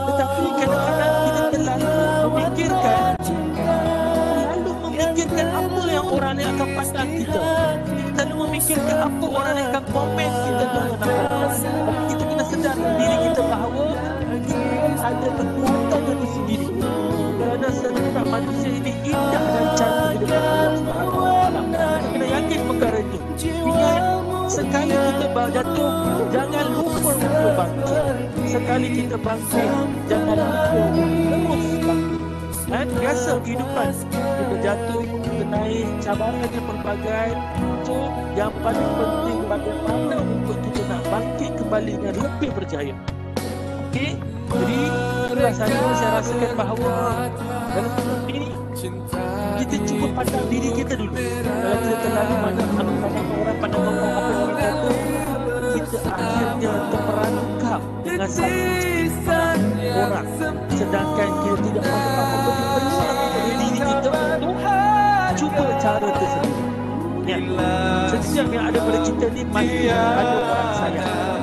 B: Tetapi kadang-kadang kita terlalu memikirkan apa yang orang yang akan pandang kita. Kita terlalu memikirkan apa orang yang akan komen kita menggunakan. Tapi kita kena sedar diri kita bahawa ada kekuatan itu sendiri. Kerana setiap manusia ini indah dan cantik di depan Allah Subhanahu Wa Taala. Kita kena yakin perkara ini. Ingat, sekali kita jatuh, jangan lupa untuk bangkit. Sekali kita bangkit, jangan lupa terus bangkit. Biasa kehidupan, kita jatuh, kita naik, cabarannya pelbagai. So, yang paling penting bagaimana untuk kita nak bangkit kembali dengan lebih berjaya. Okey, jadi itulah saya rasakan bahawa dalam hidup ini kita cuba pandang diri kita dulu. Kalau kita terlalu pandang orang, pandang orang apa yang kita kata, kita akhirnya terperangkap dengan satu orang, sedangkan kita tidak pandang apa dari diri kita untuk cuba cara tersebut. Ya, setiap yang ada pada kita ni mesti ada orang sayang.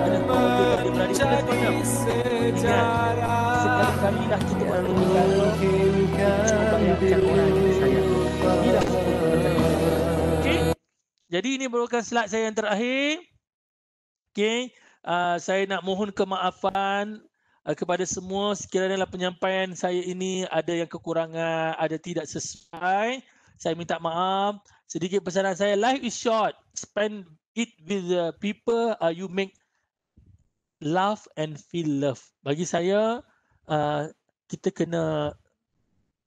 B: Ada orang beradik kita sepanjang. Ingat, sekali-kali dah kita berbicara, cuba bayangkan orang yang sayang. Inilah okey. Jadi ini merupakan slide saya yang terakhir. Okey, saya nak mohon kemaafan kepada semua sekiranya penyampaian saya ini ada yang kekurangan, ada tidak sesuai. Saya minta maaf. Sedikit pesanan saya, life is short. Spend it with the people you make love and feel love. Bagi saya, kita kena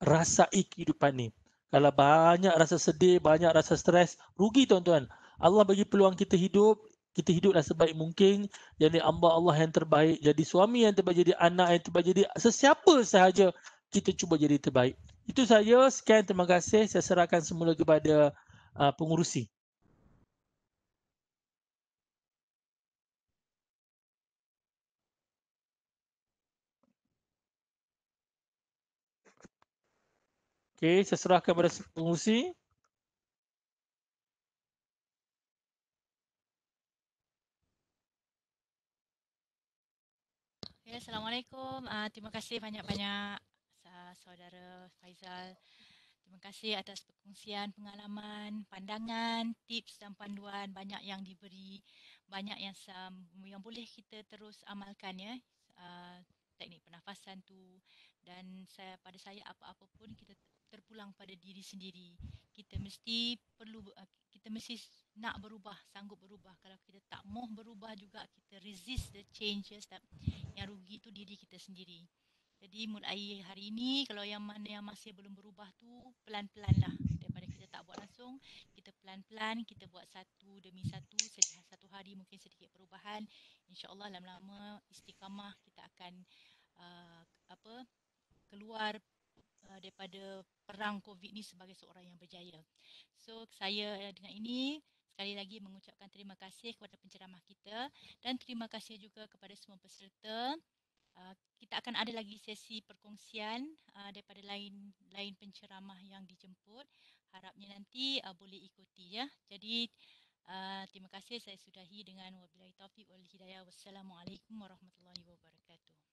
B: rasai kehidupan ni. Kalau banyak rasa sedih, banyak rasa stres, rugi tuan-tuan. Allah bagi peluang kita hiduplah sebaik mungkin. Jadi Allah yang terbaik, jadi suami yang terbaik, jadi anak yang terbaik, jadi sesiapa sahaja kita cuba jadi terbaik. Itu saja. Sekian, terima kasih. Saya serahkan semula kepada pengurusi. Okey, saya serahkan kepada pengurusi.
A: Okay, Assalamualaikum. Terima kasih banyak-banyak saudara Faizal. Terima kasih atas perkongsian pengalaman, pandangan, tips dan panduan, banyak yang diberi, banyak yang boleh kita terus amalkan ya. Teknik pernafasan tu, dan pada saya apa-apa pun kita terpulang pada diri sendiri. Kita mesti nak berubah, sanggup berubah. Kalau kita tak mau berubah juga, kita resist the changes, yang rugi tu diri kita sendiri. Jadi mulai hari ini kalau yang mana yang masih belum berubah tu pelan-pelan lah. Daripada kita tak buat langsung, kita pelan-pelan, kita buat satu demi satu, satu hari mungkin sedikit perubahan. InsyaAllah lama-lama istiqamah kita akan uh, apa keluar daripada perang COVID ni sebagai seorang yang berjaya. So saya dengan ini sekali lagi mengucapkan terima kasih kepada penceramah kita dan terima kasih juga kepada semua peserta. Kita akan ada lagi sesi perkongsian daripada lain penceramah yang dijemput. Harapnya nanti boleh ikuti ya. Jadi terima kasih, saya sudahi dengan wabillahi taufiq wal hidayah. Wassalamualaikum warahmatullahi wabarakatuh.